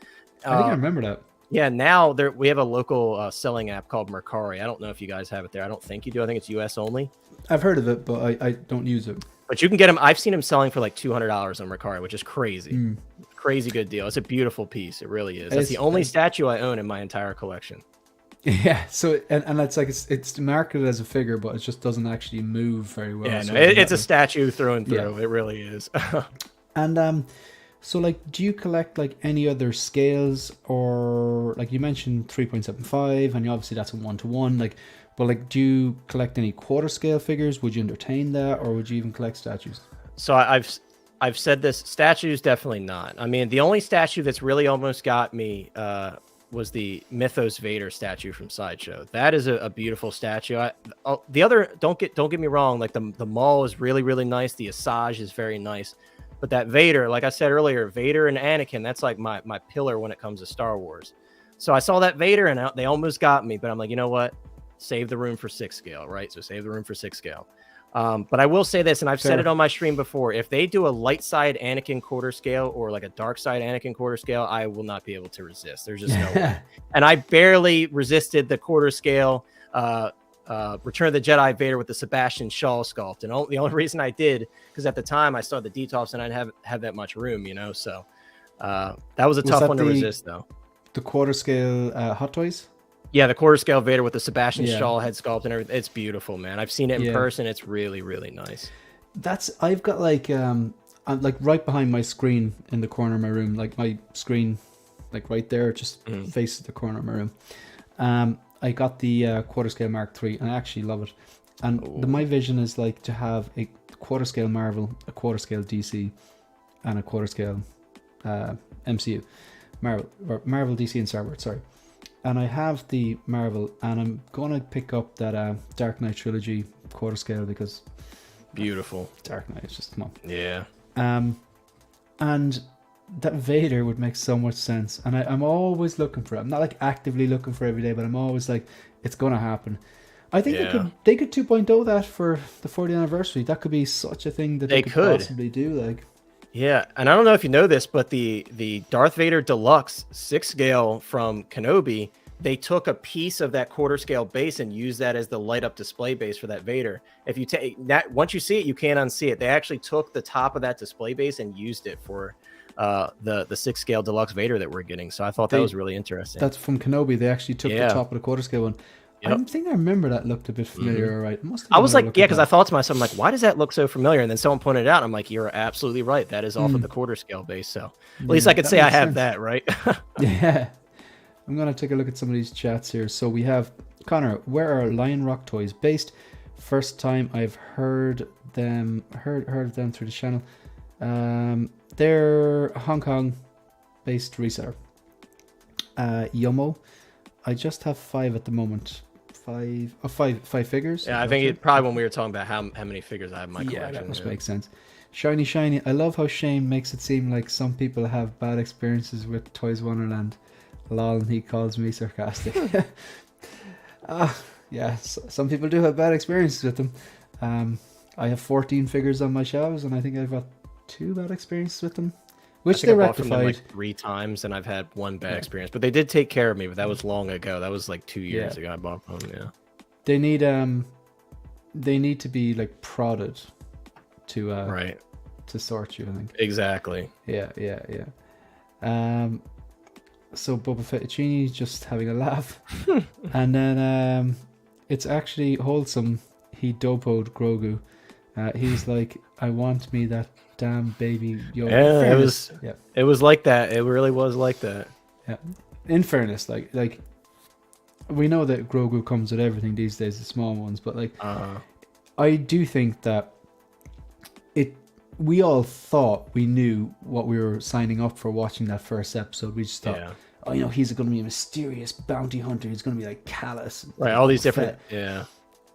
I think I remember that. Yeah, now we have a local selling app called Mercari. I don't know if you guys have it there. I don't think you do. I think it's US only. I've heard of it, but I don't use it. But you can get them. I've seen them selling for like $200 on Mercari, which is crazy. Crazy good deal. It's a beautiful piece. It really is. That's the only statue I own in my entire collection. Yeah. So and it's like it's marketed as a figure, but it just doesn't actually move very well. Yeah, no, it's a statue through and through. Yeah. It really is. And so like, do you collect like any other scales, or like you mentioned 3.75, and obviously that's a 1-to-1. Like, but like, do you collect any quarter scale figures? Would you entertain that, or would you even collect statues? So I've said this, statues definitely not. I mean, the only statue that's really almost got me was the Mythos Vader statue from Sideshow. That is a beautiful statue. The other, don't get me wrong, like the Maul is really, really nice. The Asajj is very nice. But that Vader, like I said earlier, Vader and Anakin, that's like my pillar when it comes to Star Wars. So I saw that Vader and they almost got me, but I'm like, you know what? Save the room for 6 scale, right? So save the room for 6 scale. But I will say this, and I've said it on my stream before, if they do a light side Anakin quarter scale or like a dark side Anakin quarter scale, I will not be able to resist. There's just no way. And I barely resisted the quarter scale Return of the Jedi Vader with the Sebastian Shaw sculpt. And the only reason I did, because at the time I saw the detops and I didn't have that much room, you know, so that was a tough one to resist, though. The quarter scale Hot Toys? Yeah, the quarter scale Vader with the Sebastian Shaw head sculpt and everything. It's beautiful, man. I've seen it in person. It's really, really nice. I've got like right behind my screen in the corner of my room, like my screen, like right there, just faces the corner of my room. I got the quarter scale Mark III, and I actually love it. And my vision is like to have a quarter scale Marvel, a quarter scale DC, and a quarter scale MCU. Marvel, DC, and Star Wars, sorry. And I have the Marvel, and I'm going to pick up that Dark Knight trilogy quarter scale because... Beautiful. Dark Knight is just, come on. Yeah. And that Vader would make so much sense. And I'm always looking for it. I'm not like actively looking for it every day, but I'm always like, it's going to happen. I think they could 2.0 that for the 40th anniversary. That could be such a thing that they could possibly do. Like, yeah, and I don't know if you know this, but the Darth Vader Deluxe 6 scale from Kenobi, they took a piece of that quarter scale base and used that as the light up display base for that Vader. If you take that, once you see it, you can't unsee it. They actually took the top of that display base and used it for the 6 scale Deluxe Vader that we're getting. So I thought that was really interesting. That's from Kenobi. They actually took the top of the quarter scale one. Yep. I think I remember that looked a bit familiar, right? I was like, yeah, because I thought to myself, I'm like, why does that look so familiar? And then someone pointed it out. I'm like, you're absolutely right. That is off of the quarter scale base. So at least I could say I have that, right? Yeah. I'm going to take a look at some of these chats here. So we have Connor, where are Lion Rock toys based? First time I've heard of them through the channel. They're Hong Kong based reseller. Yomo, I just have 5 at the moment. Five figures. Yeah, I think it probably when we were talking about how many figures I have in my collection. Yeah, that must make sense. Shiny. I love how Shane makes it seem like some people have bad experiences with Toys Wonderland. Lol, and he calls me sarcastic. Yeah, some people do have bad experiences with them. I have 14 figures on my shelves, and I think I've got 2 bad experiences with them. which think they I bought from them rectified. like 3 times, and I've had one bad experience. But they did take care of me. But that was long ago. That was like 2 years ago. I bought from them. Yeah. They need to be like prodded to Right. to sort you, I think. Exactly. Yeah. So Boba Fettuccine just having a laugh, and then it's actually wholesome. He dopoed Grogu. He's like, I want me that damn baby Yoda. Yeah, it was like that. It really was like that. Yeah. In fairness, like we know that Grogu comes with everything these days, the small ones, but like I do think that we all thought we knew what we were signing up for watching that first episode. We just thought, oh, you know, he's going to be a mysterious bounty hunter. He's going to be like callous. Right, all these different,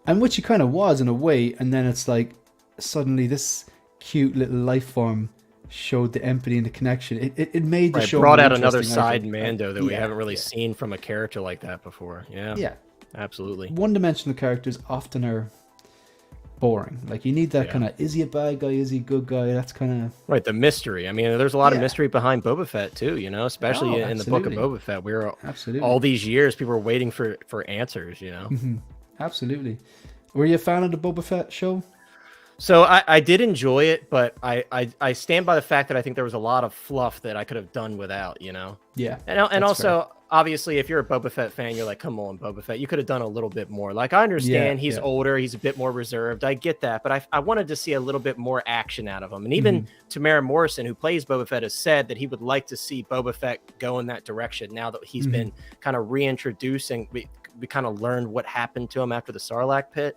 And which he kind of was in a way. And then it's like, suddenly this cute little life form showed the empathy and the connection. It made the show brought more out another interesting, side Mando that we haven't really seen from a character like that before. Yeah, absolutely. One-dimensional characters often are boring. Like you need that kind of, is he a bad guy, is he a good guy? That's kind of right, the mystery. I mean, there's a lot of mystery behind Boba Fett too, you know, especially in the book of Boba Fett. We were all these years people were waiting for answers, you know. Absolutely. Were you a fan of the Boba Fett show? So I did enjoy it, but I stand by the fact that I think there was a lot of fluff that I could have done without, you know. Yeah. And also, obviously, if you're a Boba Fett fan, you're like, come on, Boba Fett, you could have done a little bit more. Like, I understand he's older, he's a bit more reserved. I get that, but I wanted to see a little bit more action out of him. And even Tamara Morrison, who plays Boba Fett, has said that he would like to see Boba Fett go in that direction now that he's been kind of reintroducing. We kind of learned what happened to him after the Sarlacc pit.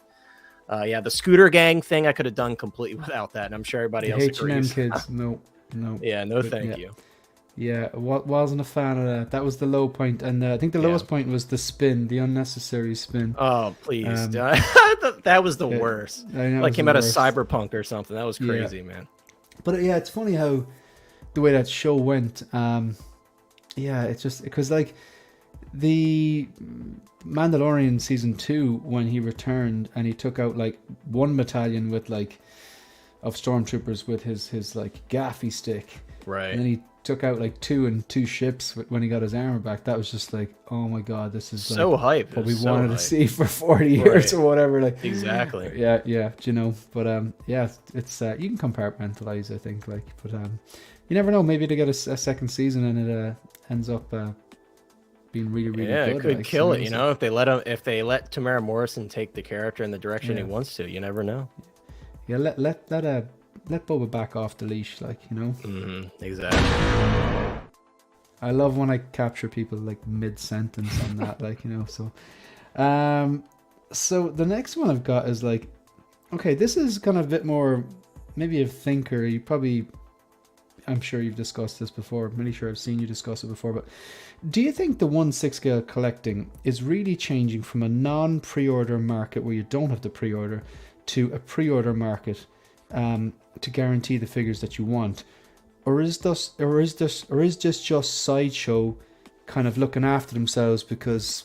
The scooter gang thing I could have done completely without that, and I'm sure everybody else agrees. H&M kids, no. Yeah, no, thank you. Yeah, wasn't a fan of that. That was the low point, and I think the lowest point was the spin, the unnecessary spin. Oh, please. That was the worst. I know, like came out of Cyberpunk or something. That was crazy, man. But yeah, it's funny how the way that show went. It's just because like the Mandalorian season 2, when he returned and he took out like one battalion with like of stormtroopers with his like gaffy stick, right? And then he took out like two ships when he got his armor back. That was just like, oh my god, this is so like hype. What we wanted to see for 40 years or whatever. Like exactly. Yeah, you know. But it's you can compartmentalize, I think. Like, but you never know. Maybe they get a second season and it ends up being really good. It could kill it, you know, if they let Tamara Morrison take the character in the direction he wants to. You never know. Yeah, let Boba back off the leash, like, you know. Exactly. I love when I capture people like mid-sentence on that, like, you know. So the next one I've got is like, okay, this is kind of a bit more maybe a thinker. I'm sure you've discussed this before. I'm really sure I've seen you discuss it before, but do you think the 1/6 scale collecting is really changing from a non-pre-order market where you don't have to pre-order to a pre-order market to guarantee the figures that you want, or is this just Sideshow kind of looking after themselves because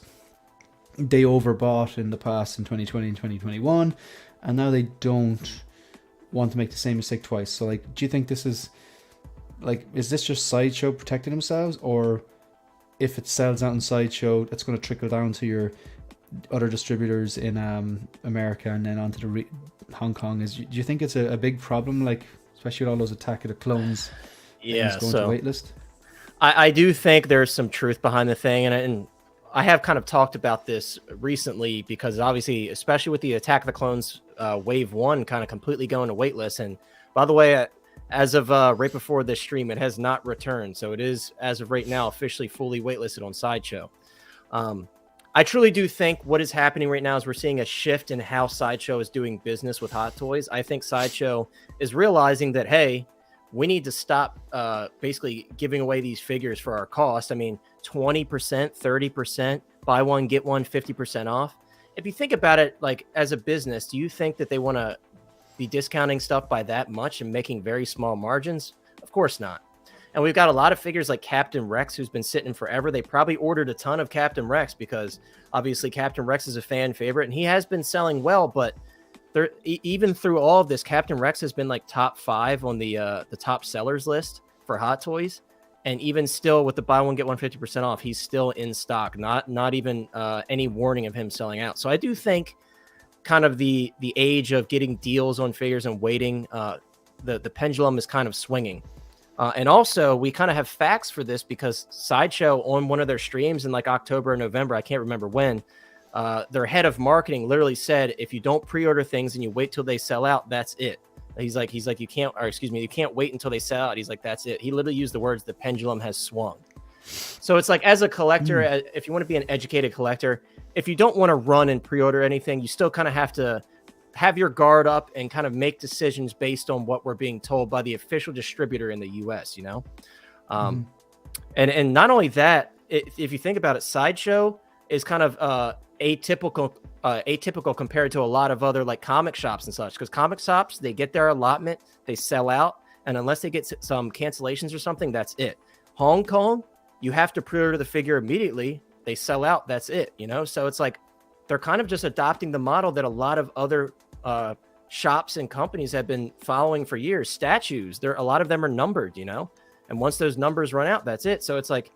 they overbought in the past in 2020 and 2021, and now they don't want to make the same mistake twice? So, like, do you think this is this just Sideshow protecting themselves, or if it sells out in Sideshow, it's going to trickle down to your other distributors in America and then onto the Hong Kong? Do you think it's a big problem, like especially with all those Attack of the Clones things going to waitlist? I do think there's some truth behind the thing, and I have kind of talked about this recently because obviously, especially with the Attack of the Clones Wave 1 kind of completely going to waitlist, and by the way, as of right before this stream, it has not returned. So it is, as of right now, officially fully waitlisted on Sideshow. I truly do think what is happening right now is we're seeing a shift in how Sideshow is doing business with Hot Toys. I think Sideshow is realizing that, hey, we need to stop basically giving away these figures for our cost. I mean, 20%, 30%, buy one, get one, 50% off. If you think about it, like as a business, do you think that they want to be discounting stuff by that much and making very small margins? Of course not. And we've got a lot of figures like Captain Rex, who's been sitting forever. They probably ordered a ton of Captain Rex because obviously Captain Rex is a fan favorite and he has been selling well, but even through all of this, Captain Rex has been like top 5 on the top sellers list for Hot Toys, and even still with the buy one get one 50% off, he's still in stock. Not even any warning of him selling out. So I do think kind of the age of getting deals on figures and waiting, the pendulum is kind of swinging. And also, we kind of have facts for this because Sideshow on one of their streams in like October or November, I can't remember when, their head of marketing literally said, if you don't pre-order things and you wait till they sell out, that's it. He's like, you can't wait until they sell out. He's like, that's it. He literally used the words, the pendulum has swung. So it's like, as a collector, if you want to be an educated collector, if you don't want to run and pre-order anything, you still kind of have to have your guard up and kind of make decisions based on what we're being told by the official distributor in the US, you know? And not only that, if you think about it, Sideshow is kind of atypical compared to a lot of other like comic shops and such, because comic shops, they get their allotment, they sell out, and unless they get some cancellations or something, that's it. Hong Kong, you have to pre-order the figure immediately, they sell out, that's it, you know? So it's like they're kind of just adopting the model that a lot of other shops and companies have been following for years. Statues, a lot of them are numbered, you know, and once those numbers run out, that's it. So it's like,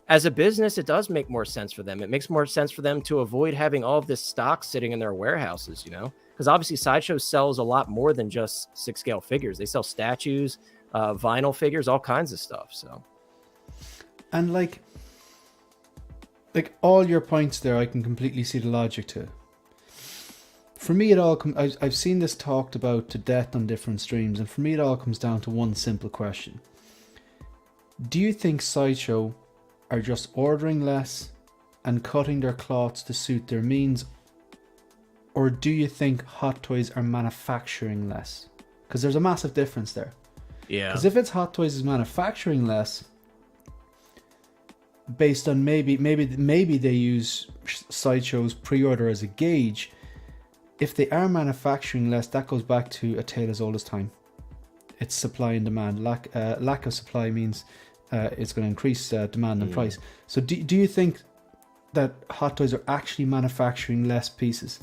as a business, it does make more sense for them. It makes more sense for them to avoid having all of this stock sitting in their warehouses, you know, because obviously Sideshow sells a lot more than just 6-scale figures. They sell statues, vinyl figures, all kinds of stuff. So, and like all your points there, I can completely see the logic to. For me, it all I've seen this talked about to death on different streams, and for me, it all comes down to one simple question: do you think Sideshow are just ordering less and cutting their cloths to suit their means, or do you think Hot Toys are manufacturing less? Because there's a massive difference there. Yeah. Because if it's Hot Toys is manufacturing less, based on maybe they use Sideshow's pre-order as a gauge. If they are manufacturing less, that goes back to a tale as old as time. It's supply and demand. Lack of supply means it's going to increase demand and price. So do you think that Hot Toys are actually manufacturing less pieces?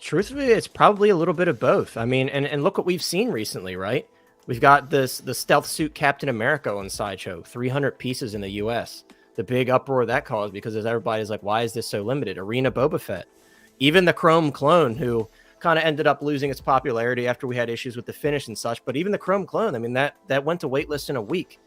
Truthfully, it's probably a little bit of both. I mean, and look what we've seen recently, right? We've got the stealth suit Captain America on Sideshow, 300 pieces in the US. The big uproar that caused because everybody's like, why is this so limited? Arena Boba Fett. Even the Chrome clone, who kind of ended up losing its popularity after we had issues with the finish and such. But even the Chrome clone, I mean, that went to waitlist in a week.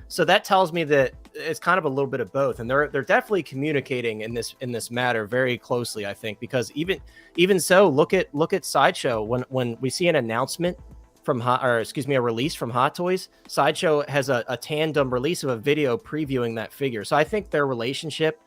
So that tells me that it's kind of a little bit of both, and they're definitely communicating in this matter very closely, I think, because even so, look at Sideshow when we see an announcement from a release from Hot Toys, Sideshow has a tandem release of a video previewing that figure. So I think their relationship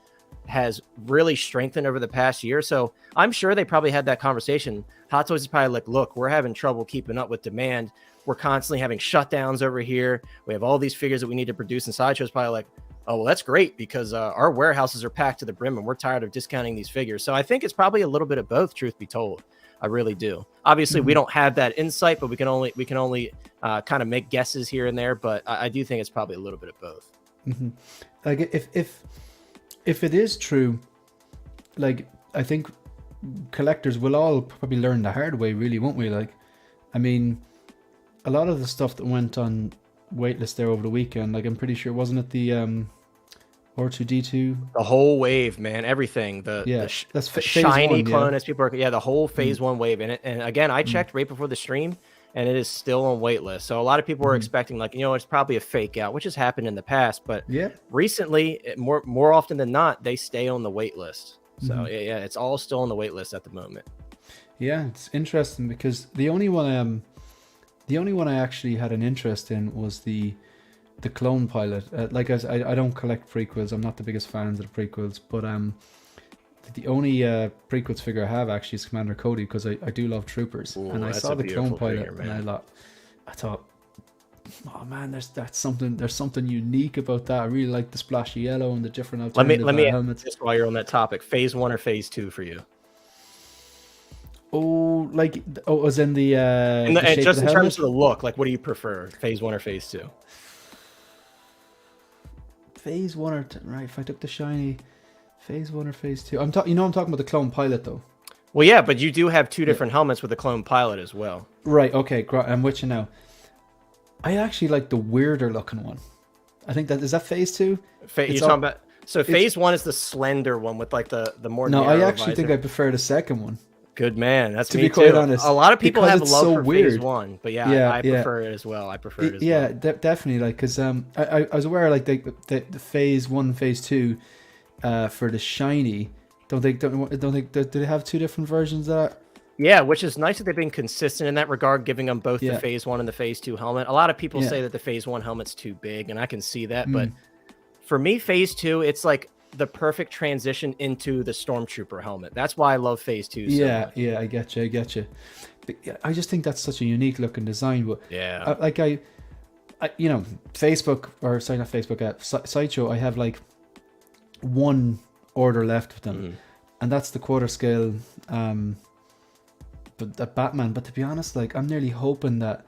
has really strengthened over the past year. So I'm sure they probably had that conversation. Hot Toys is probably like, look, we're having trouble keeping up with demand. We're constantly having shutdowns over here. We have all these figures that we need to produce. And Sideshow's probably like, oh, well, that's great because our warehouses are packed to the brim and we're tired of discounting these figures. So I think it's probably a little bit of both, truth be told. I really do. Obviously, we don't have that insight, but we can only kind of make guesses here and there. But I do think it's probably a little bit of both. Like if it is true, like I think collectors will all probably learn the hard way, really, won't we? Like, I mean, a lot of the stuff that went on waitlist there over the weekend, like I'm pretty sure, wasn't it the R2D2? The whole wave, man, everything. The shiny clone, as people are, the whole phase one wave. And again, I checked right before the stream, and it is still on waitlist. So a lot of people were expecting, like, it's probably a fake out, which has happened in the past. But recently, more often than not, they stay on the waitlist. So it's all still on the waitlist at the moment. Yeah, it's interesting because the only one I actually had an interest in was the clone pilot. Like I don't collect prequels. I'm not the biggest fans of the prequels, but the only prequels figure I have actually is Commander Cody, because I do love Troopers. Ooh, and I saw the clone pilot figure, and I thought, oh man, there's something unique about that. I really like the splashy yellow and the different alternative helmets. Just while you're on that topic, phase 1 or phase 2 for you? As in the just in terms of the look, like what do you prefer, phase 1 or phase 2? Phase 1 right? If I took the shiny, phase 1 or phase 2? I'm talking about the clone pilot though. Well, yeah, but you do have two different helmets with the clone pilot as well. Right. Okay. I'm with you now. I actually like the weirder looking one. I think that is that phase 2. You're talking about. So phase 1 is the slender one with like the more. No, narrow I actually visor. think I prefer the second one. Good man. That's to me be quite too. honest. A lot of people have love for weird. phase 1, but I prefer it as well. I prefer it as well. Definitely. Like, because I was aware like the phase 1, phase 2, for the shiny. Don't think do they have 2 different versions of that? Yeah, which is nice that they've been consistent in that regard, giving them both the phase 1 and the phase 2 helmet. A lot of people say that the phase 1 helmet's too big, and I can see that. But for me, phase 2, it's like the perfect transition into the Stormtrooper helmet. That's why I love phase 2 so much. Yeah, I get you. But I just think that's such a unique looking design. But I you know, Facebook, or sorry, not Facebook, Sideshow, I have like 1 order left with them, and that's the quarter scale but the Batman. But to be honest, like, I'm nearly hoping that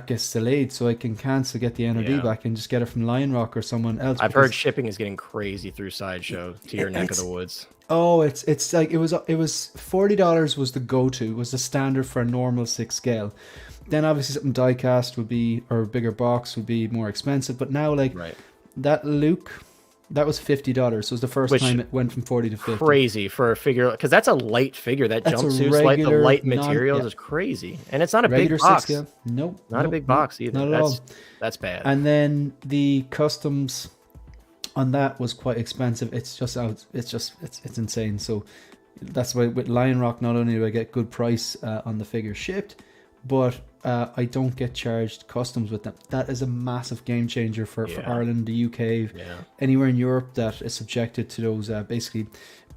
gets delayed so I can cancel, get the NRD back, and just get it from Lion Rock or someone else. I've heard shipping is getting crazy through Sideshow to your neck of the woods. Oh, it's like it was $40 was the go-to, was the standard for a normal 6 scale. Then obviously something die-cast would be, or a bigger box would be more expensive. But now, like, that Luke, that was $50. So it was the first time it went from 40 to 50. Crazy for a figure, because that's a light figure. That jumpsuit's like the light materials is crazy, and it's not a regular big box. 6 scale. Nope, not a big box either. Not at all. That's bad. And then the customs on that was quite expensive. It's just out. It's insane. So that's why with Lion Rock, not only do I get good price on the figure shipped, but I don't get charged customs with them. That is a massive game changer for Ireland, the UK, anywhere in Europe that is subjected to those. Basically,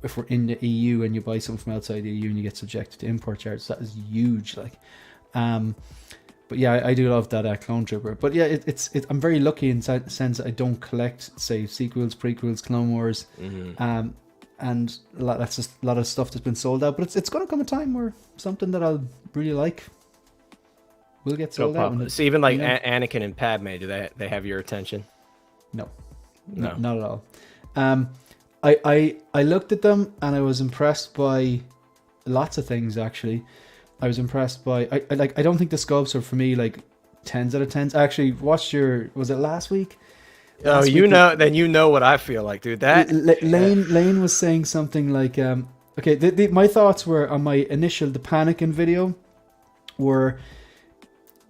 if we're in the EU and you buy something from outside the EU and you get subjected to import charges, that is huge. Like, but yeah, I do love that Clone Trooper. But yeah, I'm very lucky in the sense that I don't collect, say, sequels, prequels, Clone Wars, and that's just a lot of stuff that's been sold out. But it's going to come a time where something that I'll really like will get sold out. So even like Anakin and Padme, do they have your attention? No, not at all. I looked at them and I was impressed by lots of things. Actually, I was impressed by I don't think the sculpts are for me like 10s out of 10s. I actually watched was it last week? Oh, you know what I feel like, dude. That Lane was saying something like, okay, my thoughts were on my initial the Panicking video were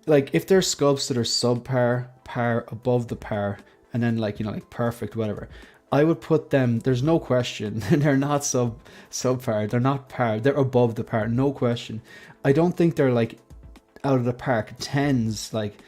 like, if there's sculpts that are subpar, par, above the par, and then like, you know, like perfect, whatever, I would put them, there's no question, they're not subpar, they're not par, they're above the par, no question. I don't think they're like out of the park 10s, like,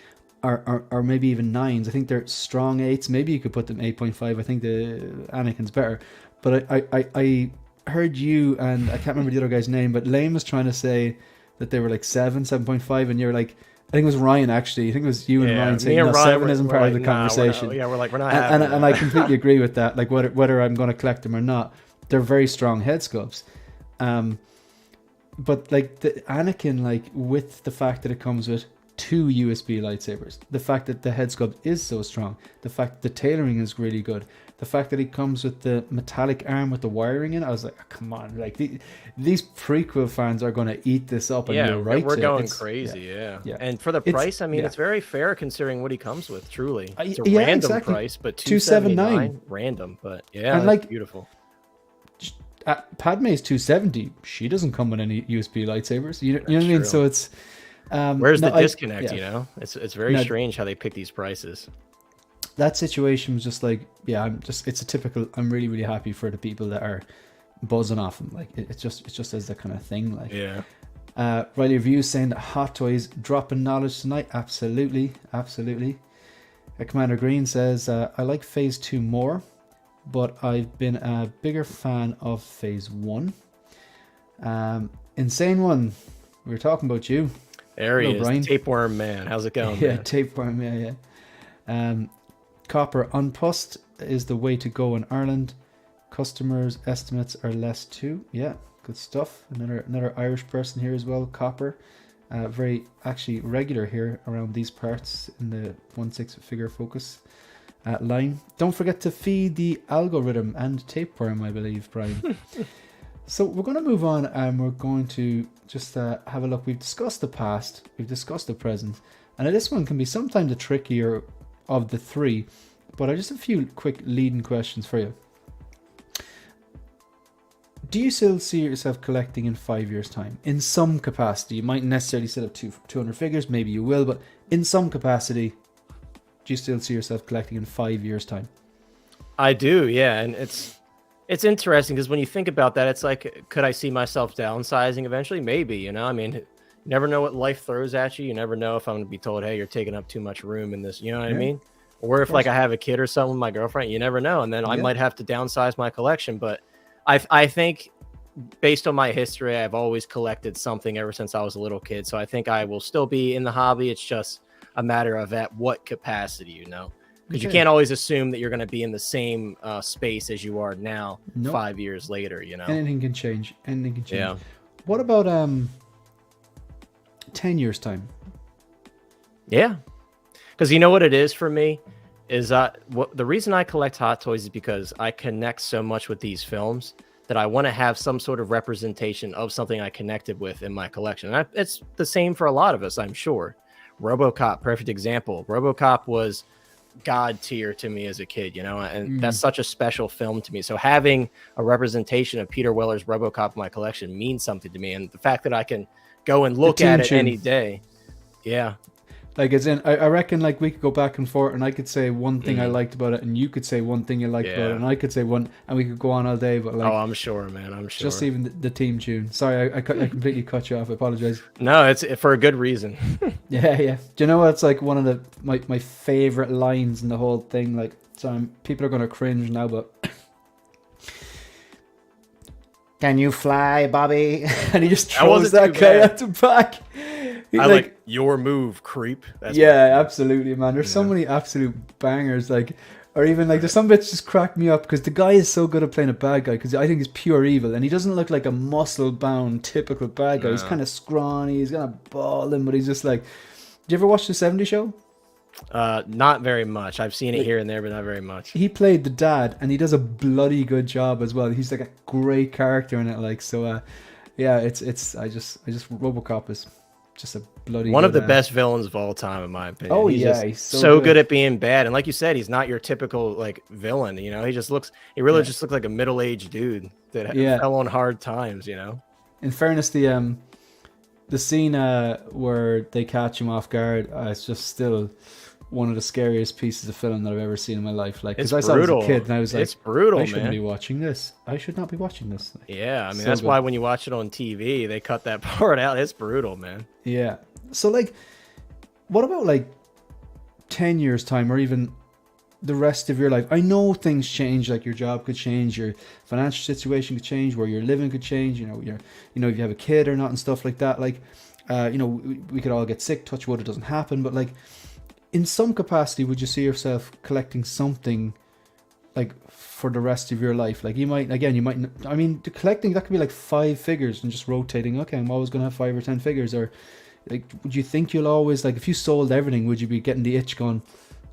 or maybe even 9s. I think they're strong 8s. Maybe you could put them 8.5. I think the Anakin's better. But I heard you, and I can't remember the other guy's name, but Lane was trying to say that they were like 7.5, and you're like, I think it was Ryan actually. I think it was you and Ryan saying, no, Ryan, 7 isn't part of the conversation. We're not and I completely agree with that. Like, whether I'm going to collect them or not, they're very strong head sculpts. But like the Anakin, like with the fact that it comes with 2 USB lightsabers, the fact that the head sculpt is so strong, the fact the tailoring is really good, the fact that it comes with the metallic arm with the wiring in it, I was like, oh, come on, like these prequel fans are going to eat this up. And you're right, we're going crazy. Yeah. And for the price, I mean, it's very fair considering what he comes with. Truly, it's a random price, but $279 random. But yeah, and like beautiful. Padme's $270. She doesn't come with any USB lightsabers. You know what I mean? So it's where's the disconnect? You know, it's very strange how they pick these prices. That situation was just like, it's a typical. I'm really, really happy for the people that are buzzing off them. Like it's just as the kind of thing. Like Riley Reviews saying that Hot Toys dropping knowledge tonight. Absolutely. Commander Green says I like Phase 2 more, but I've been a bigger fan of Phase 1. Insane One, we were talking about you. There he is, Brian. Tapeworm Man. How's it going? Yeah, man? Tapeworm, yeah. Copper unpussed is the way to go in Ireland. Customers' estimates are less too. Yeah, good stuff. Another Irish person here as well, Copper. Very actually regular here around these parts in the 1/6 figure focus line. Don't forget to feed the algorithm and tapeworm, I believe, Brian. So we're going to move on and we're going to just have a look. We've discussed the past, we've discussed the present. And this one can be sometimes the trickier of the three, but I just have a few quick leading questions for you. Do you still see yourself collecting in 5 years' time? In some capacity. You might necessarily still have 200 figures, maybe you will, but in some capacity, do you still see yourself collecting in 5 years' time? I do, yeah. And it's interesting because when you think about that, it's like, could I see myself downsizing eventually? Maybe, you know, I mean, you never know what life throws at you. You never know if I'm going to be told, hey, you're taking up too much room in this, you know what I mean? Or if like I have a kid or something with my girlfriend, you never know. And then I might have to downsize my collection. But I think based on my history, I've always collected something ever since I was a little kid. So I think I will still be in the hobby. It's just a matter of at what capacity, you know? Because you can't always assume that you're going to be in the same space as you are now 5 years later, you know? Anything can change. Anything can change. Yeah. What about 10 years' time? Yeah. Because you know what it is for me? Is the reason I collect Hot Toys is because I connect so much with these films that I want to have some sort of representation of something I connected with in my collection. And it's the same for a lot of us, I'm sure. RoboCop, perfect example. RoboCop was God tier to me as a kid, you know, and that's such a special film to me. So having a representation of Peter Weller's RoboCop in my collection means something to me. And the fact that I can go and look at it any day. Yeah. Like, as in, I reckon, like, we could go back and forth, and I could say one thing I liked about it, and you could say one thing you liked about it, and I could say one, and we could go on all day. But like, oh, I'm sure, man, I'm sure. Just even the theme tune. Sorry, I completely cut you off. I apologize. No, it's for a good reason. Yeah. Do you know what? It's like one of my favorite lines in the whole thing. Like, so people are gonna cringe now, but can you fly, Bobby? And he just throws that guy at the back. I like your move, creep. That's absolutely, man. There's so many absolute bangers, like, or even like there's some bits just crack me up because the guy is so good at playing a bad guy because I think he's pure evil and he doesn't look like a muscle-bound typical bad guy. He's kind of scrawny, he's kind of balding, but he's just like. Did you ever watch the '70s show? Not very much. I've seen it here and there, but not very much. He played the dad, and he does a bloody good job as well. He's like a great character in it, like so. Yeah, it's I just RoboCop is just a bloody one of the best villains of all time, in my opinion. Oh, he's so good at being bad, and like you said, he's not your typical like villain. You know, he just looks like a middle-aged dude that fell on hard times. You know. In fairness, the scene where they catch him off guard, it's just still one of the scariest pieces of film that I've ever seen in my life. Like, because I saw it as a kid and I was like, it's brutal, I shouldn't be watching this. I should not be watching this. Like, yeah, I mean, that's why when you watch it on TV, they cut that part out. It's brutal, man. Yeah. So, like, what about, like, 10 years' time or even the rest of your life? I know things change, like your job could change, your financial situation could change, where you're living could change, you know, if you have a kid or not and stuff like that. Like, we could all get sick, touch wood, it doesn't happen, but like, in some capacity, would you see yourself collecting something like for the rest of your life? Like, the collecting, that could be like 5 figures and just rotating. Okay, I'm always going to have 5 or 10 figures. Or like, would you think you'll always, like, if you sold everything, would you be getting the itch going,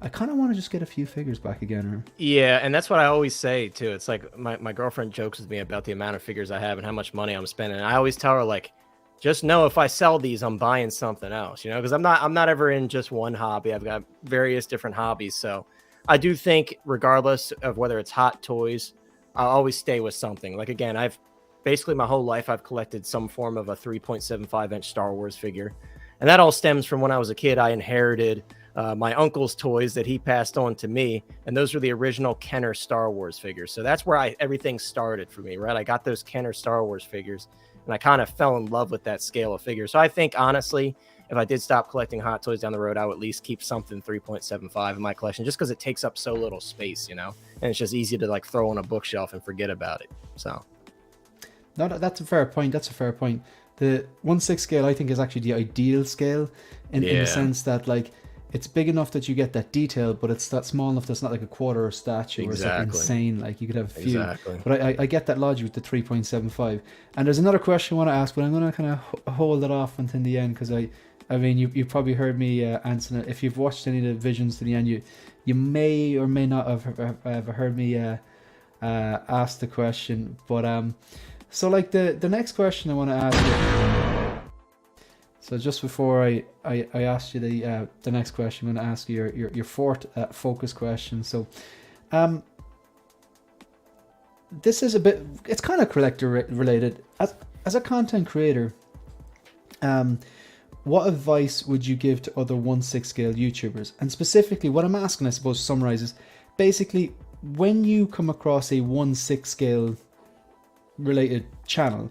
I kind of want to just get a few figures back again? Or yeah, and that's what I always say too. It's like my girlfriend jokes with me about the amount of figures I have and how much money I'm spending. And I always tell her, like, just know if I sell these, I'm buying something else, you know, because I'm not ever in just one hobby. I've got various different hobbies. So I do think regardless of whether it's Hot Toys, I'll always stay with something. Like, again, I've basically my whole life, I've collected some form of a 3.75-inch Star Wars figure. And that all stems from when I was a kid. I inherited my uncle's toys that he passed on to me. And those were the original Kenner Star Wars figures. So that's where everything started for me, right? I got those Kenner Star Wars figures. And I kind of fell in love with that scale of figure. So I think, honestly, if I did stop collecting Hot Toys down the road, I would at least keep something 3.75 in my collection just because it takes up so little space, you know? And it's just easy to, like, throw on a bookshelf and forget about it. So. No, that's a fair point. The 1/6 scale, I think, is actually the ideal scale in the sense that, like, it's big enough that you get that detail, but it's that small enough that's not like a quarter or statue. Exactly. Where it's like insane. Like, you could have a few. Exactly. But I get that logic with the 3.75. And there's another question I want to ask, but I'm going to kind of hold it off until the end because I mean, you probably heard me answer it. If you've watched any of the visions to the end, you may or may not have heard me ask the question. But so, like, the next question I want to ask you. So just before I asked you the next question, I'm going to ask you your fourth focus question. So, this is a bit, it's kind of collector related. As a content creator, what advice would you give to other 1/6 scale YouTubers? And specifically, what I'm asking, I suppose, to summarize is basically when you come across a 1/6 scale related channel,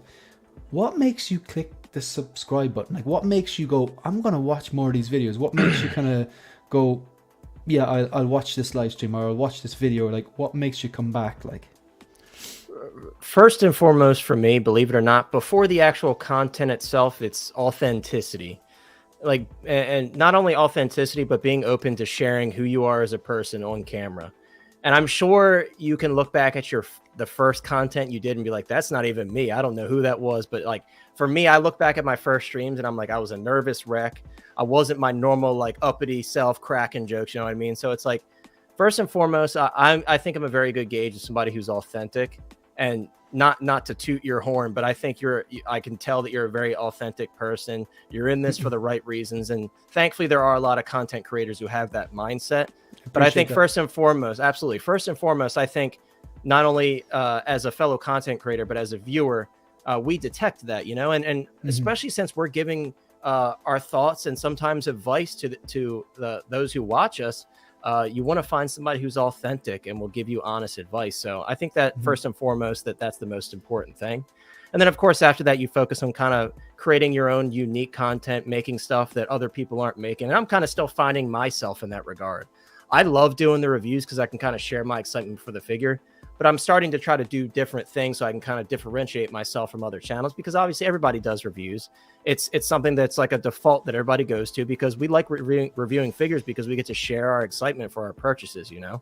what makes you click the subscribe button? Like, what makes you go, I'm gonna watch more of these videos? What makes you kind of go, yeah, I'll watch this live stream, or I'll watch this video? Like, what makes you come back? Like, first and foremost for me, believe it or not, before the actual content itself, it's authenticity. Like, and not only authenticity, but being open to sharing who you are as a person on camera. And I'm sure you can look back at the first content you did and be like, that's not even me. I don't know who that was. But like, for me, I look back at my first streams and I'm like, I was a nervous wreck. I wasn't my normal, like, uppity self cracking jokes. You know what I mean? So it's like, first and foremost, I think I'm a very good gauge of somebody who's authentic, and not to toot your horn, but I think I can tell that you're a very authentic person. You're in this for the right reasons. And thankfully there are a lot of content creators who have that mindset. But I think first and foremost, absolutely. First and foremost, I think not only as a fellow content creator, but as a viewer, we detect that, you know, and especially since we're giving our thoughts and sometimes advice to those who watch us. You want to find somebody who's authentic and will give you honest advice. So I think that first and foremost, that's the most important thing. And then, of course, after that, you focus on kind of creating your own unique content, making stuff that other people aren't making. And I'm kind of still finding myself in that regard. I love doing the reviews because I can kind of share my excitement for the figure. But I'm starting to try to do different things so I can kind of differentiate myself from other channels, because obviously everybody does reviews. It's something that's like a default that everybody goes to, because we like reviewing figures because we get to share our excitement for our purchases, you know?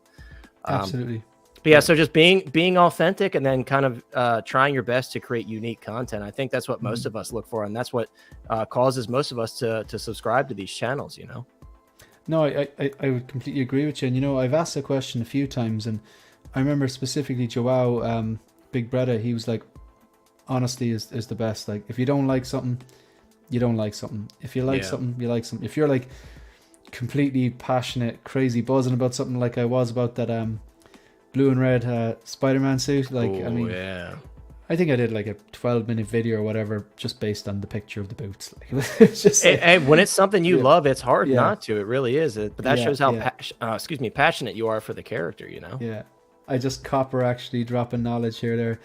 Absolutely. But yeah, so just being authentic and then kind of trying your best to create unique content. I think that's what most of us look for, and that's what causes most of us to subscribe to these channels, you know? No, I would completely agree with you. And, you know, I've asked a question a few times, and I remember specifically Joao, Big Brother, he was like, honesty is the best. Like, if you don't like something, you don't like something. If you like something, you like something. If you're like completely passionate, crazy, buzzing about something like I was about that blue and red Spider-Man suit, like, I mean, yeah. I think I did like a 12-minute video or whatever just based on the picture of the boots. Like, it's just like, when it's something you love, it's hard not to. It really is. But that shows how passionate you are for the character, you know? Yeah. I just copper actually dropping knowledge here there.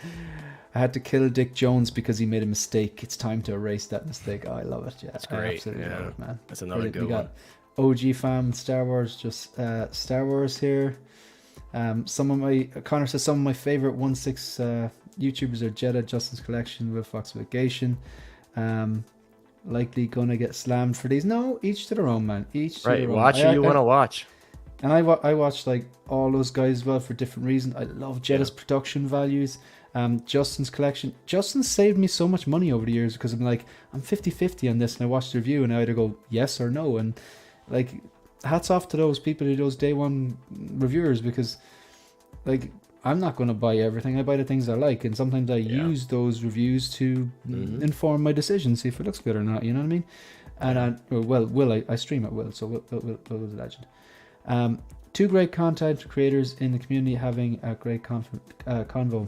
I had to kill Dick Jones because he made a mistake. It's time to erase that mistake. Oh, I love it. Yeah, that's great. I absolutely love it, man. That's another good one. OG fam, Star Wars, just Star Wars here. Connor says some of my favorite 1/6 YouTubers are Jeddah, Justin's Collection, Will Fox Vacation. Likely gonna get slammed for these. No, each to their own, man. Each to their own. Watch who you want to watch. And I watched like all those guys as well for different reasons. I love Jeddah's production values. Justin's Collection. Justin saved me so much money over the years because I'm 50-50 on this, and I watched the review and I either go yes or no. And like, hats off to those people, those day one reviewers, because like, I'm not going to buy everything. I buy the things I like, and sometimes I use those reviews to inform my decisions, see if it looks good or not. You know what I mean? And I stream at Will, so Will is a legend. Two great content creators in the community having a great convo.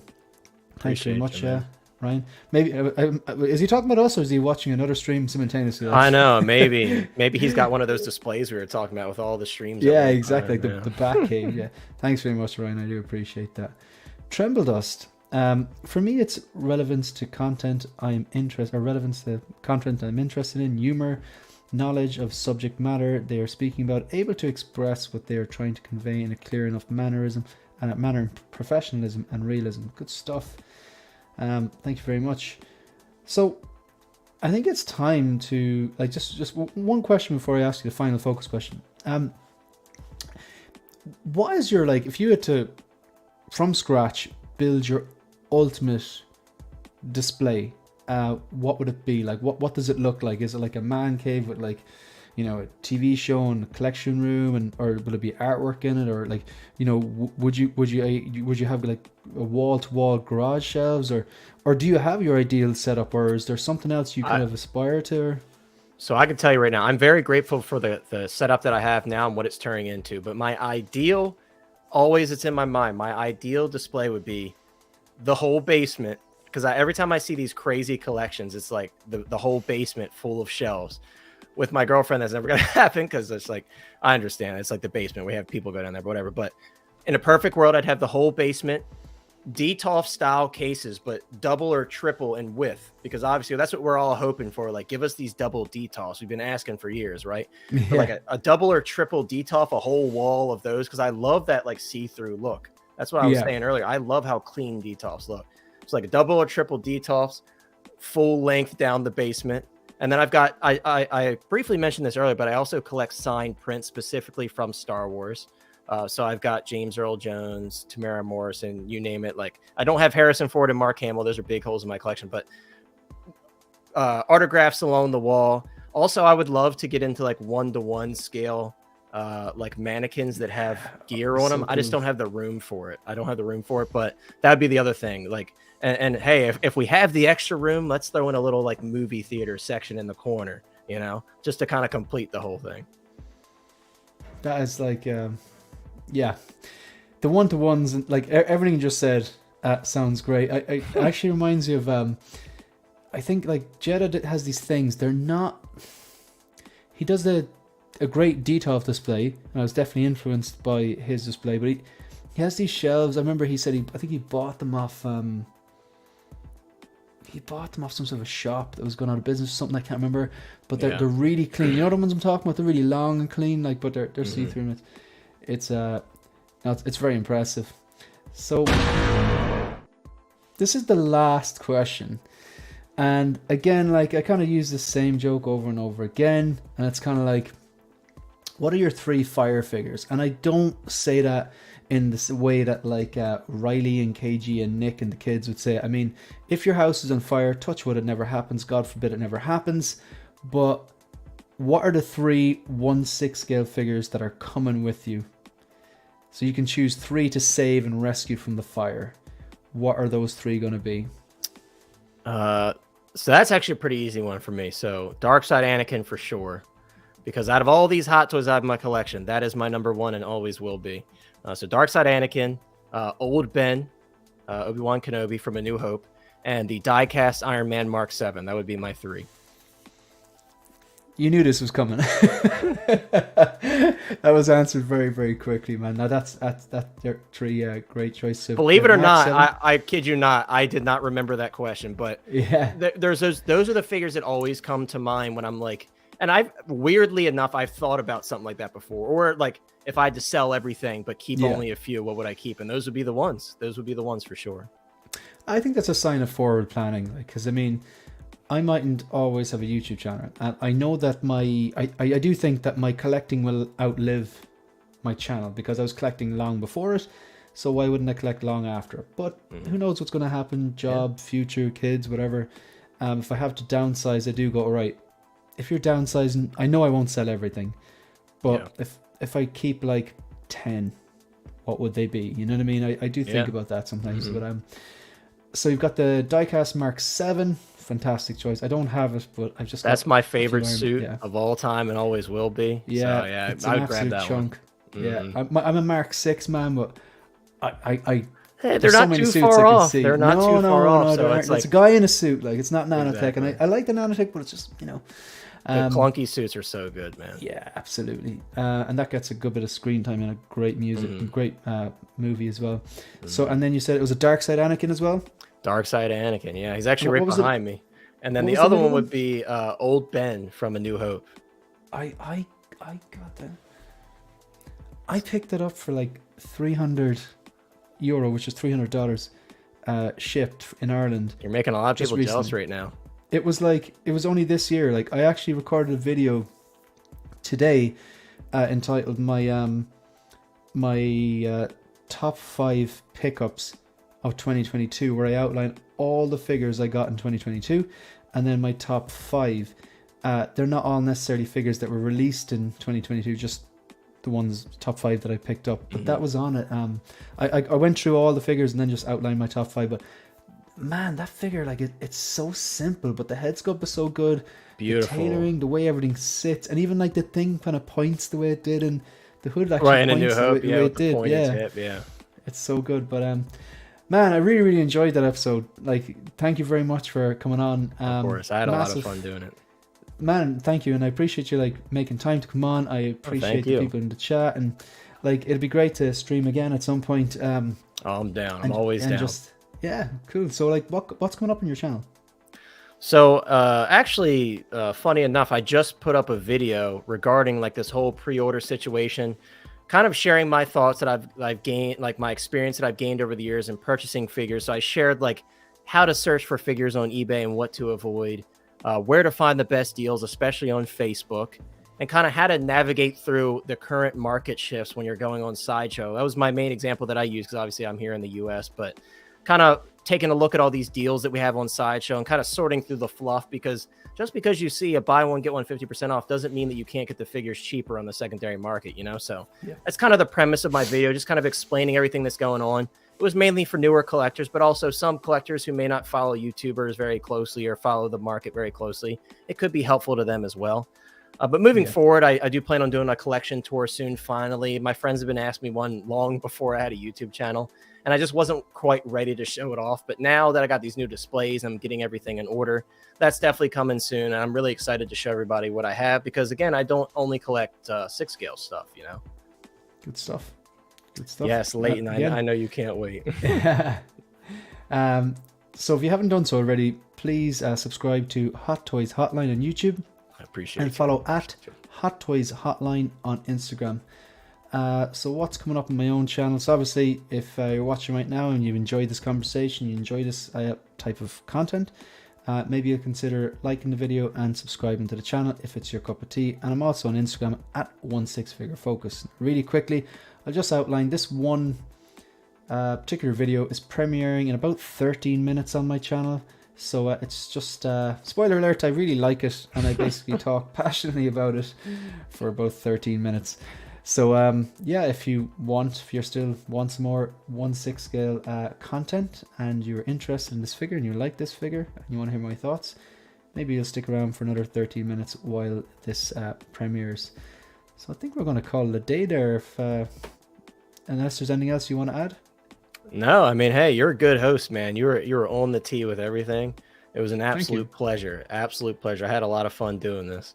Thanks very much, Ryan. Maybe is he talking about us, or is he watching another stream simultaneously? I know, maybe he's got one of those displays we were talking about with all the streams. Yeah, exactly, like the back cave. Yeah, thanks very much, Ryan. I do appreciate that. Tremble Dust. For me, it's relevance to content I'm interested, or relevance to content I'm interested in, humor, knowledge of subject matter they are speaking about, able to express what they are trying to convey in a clear enough mannerism and manner, professionalism and realism. Good stuff. Thank you very much. So I think it's time to just one question before I ask you the final focus question. What is your, if you had to from scratch build your ultimate display, what would it be? What does it look like? Is it like a man cave with a TV show and a collection room, or will it be artwork in it, or would you have a wall-to-wall garage shelves, or do you have your ideal setup, or is there something else you kind of aspire to? So I can tell you right now, I'm very grateful for the setup that I have now and what it's turning into. But my ideal, always it's in my mind, my ideal display would be the whole basement. Because every time I see these crazy collections, it's like the whole basement full of shelves. With my girlfriend, that's never going to happen because it's like, I understand. It's like the basement. We have people go down there, but whatever. But in a perfect world, I'd have the whole basement, DTOF style cases, but double or triple in width, because obviously that's what we're all hoping for. Like, give us these double DTOFs. We've been asking for years, right? Yeah. But like a double or triple DTOF, a whole wall of those, because I love that like see-through look. That's what I was saying earlier. I love how clean DTOFs look. It's like a double or triple DTOFs, full length down the basement. And then I've got, I briefly mentioned this earlier, but I also collect signed prints specifically from Star Wars. So I've got James Earl Jones, Tamara Morrison, you name it. Like, I don't have Harrison Ford and Mark Hamill. Those are big holes in my collection, but autographs along the wall. Also, I would love to get into like 1-to-1 scale, like mannequins that have gear on them. I just don't have the room for it. I don't have the room for it, but that'd be the other thing. Like, and hey, if we have the extra room, let's throw in a little like movie theater section in the corner, you know, just to kind of complete the whole thing. That is like, yeah, the 1-to-ones, like everything you just said, sounds great. I actually reminds you of, I think like Jeddah has these things. They're not. He does a great DTOF display, and I was definitely influenced by his display. But he has these shelves. I remember he said I think he bought them off. He bought them off some sort of a shop that was going out of business or something. I can't remember, but they're really clean. You know the ones I'm talking about? They're really long and clean, like, but they're see-through. It's very impressive. So this is the last question, and again, like, I kind of use the same joke over and over again, and it's kind of like, what are your 3 fire figures? And I don't say that in this way that like Riley and KG and Nick and the kids would say. I mean, if your house is on fire, touch wood, it never happens. God forbid it never happens. But what are the 3 1/6 scale figures that are coming with you? So you can choose 3 to save and rescue from the fire. What are those 3 going to be? So that's actually a pretty easy one for me. So Darkside Anakin for sure, because out of all these Hot Toys I have in my collection, that is my number 1 and always will be. So Darkside Anakin, Old Ben, Obi-Wan Kenobi from A New Hope, and the die-cast Iron Man Mark 7. That would be my 3. You knew this was coming. That was answered very, very quickly, man. Now that's 3 great choices. Believe it or not, I kid you not, I did not remember that question, but yeah, those are the figures that always come to mind when I'm like, and I've weirdly enough, I've thought about something like that before, or like if I had to sell everything but keep only a few, what would I keep? And those would be the ones. Those would be the ones for sure. I think that's a sign of forward planning, because I mean, I mightn't always have a YouTube channel, and I know that I do think that my collecting will outlive my channel, because I was collecting long before it, so why wouldn't I collect long after? But who knows what's going to happen? Job, future, kids, whatever. If I have to downsize, I do go, all right, if you're downsizing, I know I won't sell everything, but if I keep like 10, what would they be? You know what I mean? I do think about that sometimes. But so you've got the diecast Mark 7, fantastic choice. I don't have it, but I've just that's my favorite suit of all time and always will be. Yeah, so, yeah, it's an absolute chunk. Yeah, I'm a Mark 6 man, but hey, they're not too far off. They're not too far off. So it's a guy in a suit, like, it's not nanotech, and I like the nanotech, but it's just, you know. The clunky suits are so good, man. Yeah, absolutely. And that gets a good bit of screen time and a great music, and great movie as well. So, and then you said it was a Darkside Anakin as well? Darkside Anakin, yeah. He's actually right behind me. And then the other one would be Old Ben from A New Hope. I got that. I picked it up for like €300, which is $300, shipped in Ireland. You're making a lot of people jealous right now. It was only this year. Like, I actually recorded a video today entitled my top 5 pickups of 2022, where I outline all the figures I got in 2022, and then my top 5. They're not all necessarily figures that were released in 2022, just the ones top 5 that I picked up. But that was on it. I went through all the figures and then just outlined my top 5. But man, that figure, like it's so simple, but the head sculpt is so good. Beautiful. The tailoring, the way everything sits, and even like the thing kind of points the way it did, and the hood actually Right, in A New points Hope, the way with it the did. pointed Yeah, tip, yeah. it's so good. But man, I really, really enjoyed that episode. Like, thank you very much for coming on. Of course, I had a lot of fun doing it. Man, thank you, and I appreciate you like making time to come on. I appreciate the people in the chat, and like it'd be great to stream again at some point. I'm down. I'm always down. Yeah, cool. So like, what's coming up on your channel? So actually, funny enough, I just put up a video regarding like this whole pre-order situation, kind of sharing my thoughts that I've gained, like my experience that I've gained over the years in purchasing figures. So I shared like how to search for figures on eBay and what to avoid, where to find the best deals, especially on Facebook, and kind of how to navigate through the current market shifts when you're going on Sideshow. That was my main example that I use because obviously I'm here in the US, but kind of taking a look at all these deals that we have on Sideshow and kind of sorting through the fluff, because just because you see a buy one, get one 50% off doesn't mean that you can't get the figures cheaper on the secondary market, you know? So that's kind of the premise of my video, just kind of explaining everything that's going on. It was mainly for newer collectors, but also some collectors who may not follow YouTubers very closely or follow the market very closely. It could be helpful to them as well. But moving forward, I do plan on doing a collection tour soon, finally. My friends have been asking me one long before I had a YouTube channel, and I just wasn't quite ready to show it off. But now that I got these new displays, I'm getting everything in order. That's definitely coming soon, and I'm really excited to show everybody what I have, because, again, I don't only collect 6-scale stuff, you know? Good stuff. Good stuff. Yes, Leighton, I know you can't wait. So if you haven't done so already, please subscribe to Hot Toys Hotline on YouTube. I appreciate it. And follow at Hot Toys Hotline on Instagram. So what's coming up on my own channel? So obviously, if you're watching right now and you've enjoyed this conversation, you enjoy this type of content, maybe you'll consider liking the video and subscribing to the channel if it's your cup of tea. And I'm also on Instagram at 16figurefocus. Really quickly, I'll just outline this one particular video is premiering in about 13 minutes on my channel. So it's just, spoiler alert, I really like it, and I basically talk passionately about it for about 13 minutes. So yeah, if you still want some more 1/6 scale content, and you're interested in this figure and you like this figure and you want to hear my thoughts, maybe you'll stick around for another 13 minutes while this premieres. So I think we're going to call it a day there, if unless there's anything else you want to add. No, I mean, hey, you're a good host, man. You were on the tee with everything. It was an absolute pleasure. Absolute pleasure. I had a lot of fun doing this.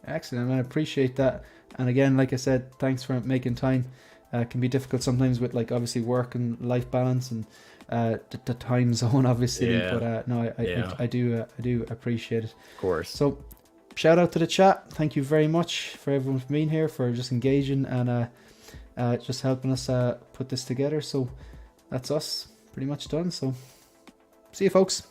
Excellent, man. I appreciate that. And again, like I said, thanks for making time. It can be difficult sometimes with, like, obviously work and life balance and the time zone, obviously. Yeah. But no, I do appreciate it. Of course. So shout out to the chat. Thank you very much for everyone for being here, for just engaging and just helping us put this together. So that's us pretty much done. So see you, folks.